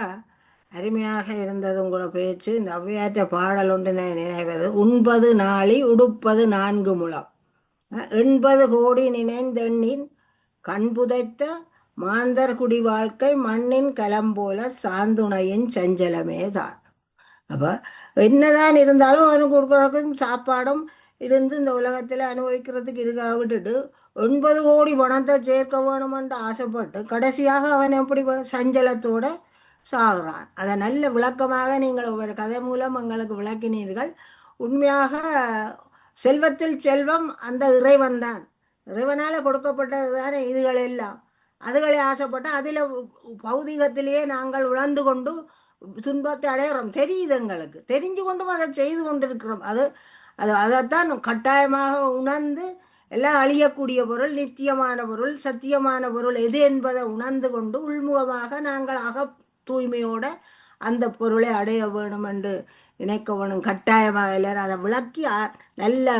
அருமையாக இருந்தது உங்களோட பேச்சு. இந்த ஔவையாற்ற பாடல் ஒன்று நினைவது, உண்பது நாளி உடுப்பது 4 முழம், 80 கோடி நினைந்தெண்ணின் கண்புதைத்த மாந்தர் குடி வாழ்க்கை மண்ணின் களம்போல சாந்துணையின் சஞ்சலமே தான். அப்போ என்னதான் இருந்தாலும் அவனுக்கு கொடுக்கறதுக்கும் சாப்பாடும் இருந்து இந்த உலகத்தில் அனுபவிக்கிறதுக்கு இருக்காக விட்டுட்டு 9 கோடி பணத்தை சேர்க்க வேணுமென்று ஆசைப்பட்டு கடைசியாக அவன் எப்படி சஞ்சலத்தோடு சாகுறான். அதை நல்ல விளக்கமாக நீங்கள் ஒவ்வொரு கதை மூலம் எங்களுக்கு விளக்கினீர்கள். உண்மையாக செல்வத்தில் செல்வம் அந்த இறைவன் தான், இறைவனால் கொடுக்கப்பட்டது தானே இதுகள் எல்லாம். அதுகளை ஆசைப்பட்டு அதில் பௌதிகத்திலேயே நாங்கள் உழந்து கொண்டு துன்பத்தை அடைகிறோம். தெரியுது, எங்களுக்கு தெரிஞ்சு கொண்டும் அதை செய்து கொண்டிருக்கிறோம். அதைத்தான் கட்டாயமாக உணர்ந்து எல்லாம் அழியக்கூடிய பொருள், நித்தியமான பொருள், சத்தியமான பொருள் எது என்பதை உணர்ந்து கொண்டு உள்முகமாக நாங்கள் தூய்மையோட அந்த பொருளை அடைய வேணும் என்று நினைக்க வேணும். கட்டாயமாக எல்லாரும் அதை விளக்கி நல்ல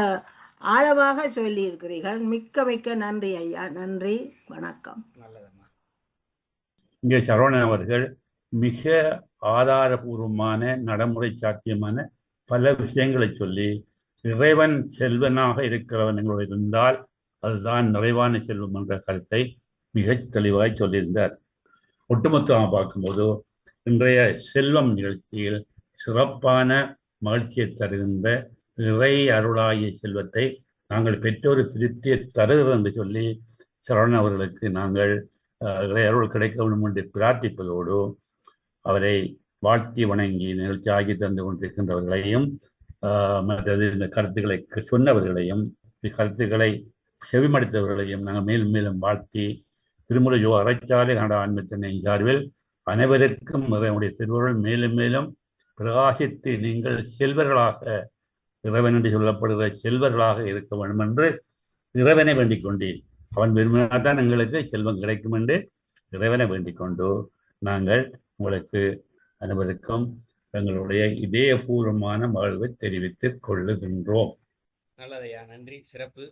ஆழமாக சொல்லி இருக்கிறீர்கள். மிக்க மிக்க நன்றி ஐயா. நன்றி, வணக்கம். இங்கே சரவணன் அவர்கள் மிக ஆதாரபூர்வமான நடைமுறை சாத்தியமான பல விஷயங்களை சொல்லி, இறைவன் செல்வனாக இருக்கிறவன்களோடு இருந்தால் அதுதான் நிறைவான செல்வம் என்ற கருத்தை மிக தெளிவாக சொல்லியிருந்தார். ஒட்டுமொத்தமாக பார்க்கும்போது இன்றைய செல்வம் நிகழ்ச்சியில் சிறப்பான மகிழ்ச்சியை தருகின்ற இறை அருளாகிய செல்வத்தை நாங்கள் பெற்றோர் திருப்தியை தருகிறது என்று சொல்லி சரவணன் அவர்களுக்கு நாங்கள் இறை அருள் கிடைக்க வேண்டும் என்று பிரார்த்திப்பதோடு அவரை வாழ்த்தி வணங்கி நிகழ்ச்சி ஆகி தந்து கொண்டிருக்கின்றவர்களையும் மற்றது இந்த கருத்துக்களை சொன்னவர்களையும் கருத்துக்களை செவிமடுத்தவர்களையும் நாங்கள் மேலும் மேலும் வாழ்த்தி திருமுறை அறைச்சாலை கனடா ஆன்மீகத்தினை சார்பில் அனைவருக்கும் இறைவனுடைய திருவுருள் மேலும் மேலும் பிரகாசித்து நீங்கள் செல்வர்களாக, இறைவன் என்று சொல்லப்படுகிற செல்வர்களாக இருக்க வேண்டும் என்று இறைவனை வேண்டிக் கொண்டு, அவன் விரும்பினால்தான் எங்களுக்கு செல்வம் கிடைக்கும் என்று இறைவனை வேண்டிக் கொண்டு நாங்கள் உங்களுக்கு அனைவருக்கும் எங்களுடைய இதயபூர்வமான மகிழ்வை தெரிவித்துக் கொள்ளுகின்றோம். நல்லதையா, நன்றி, சிறப்பு.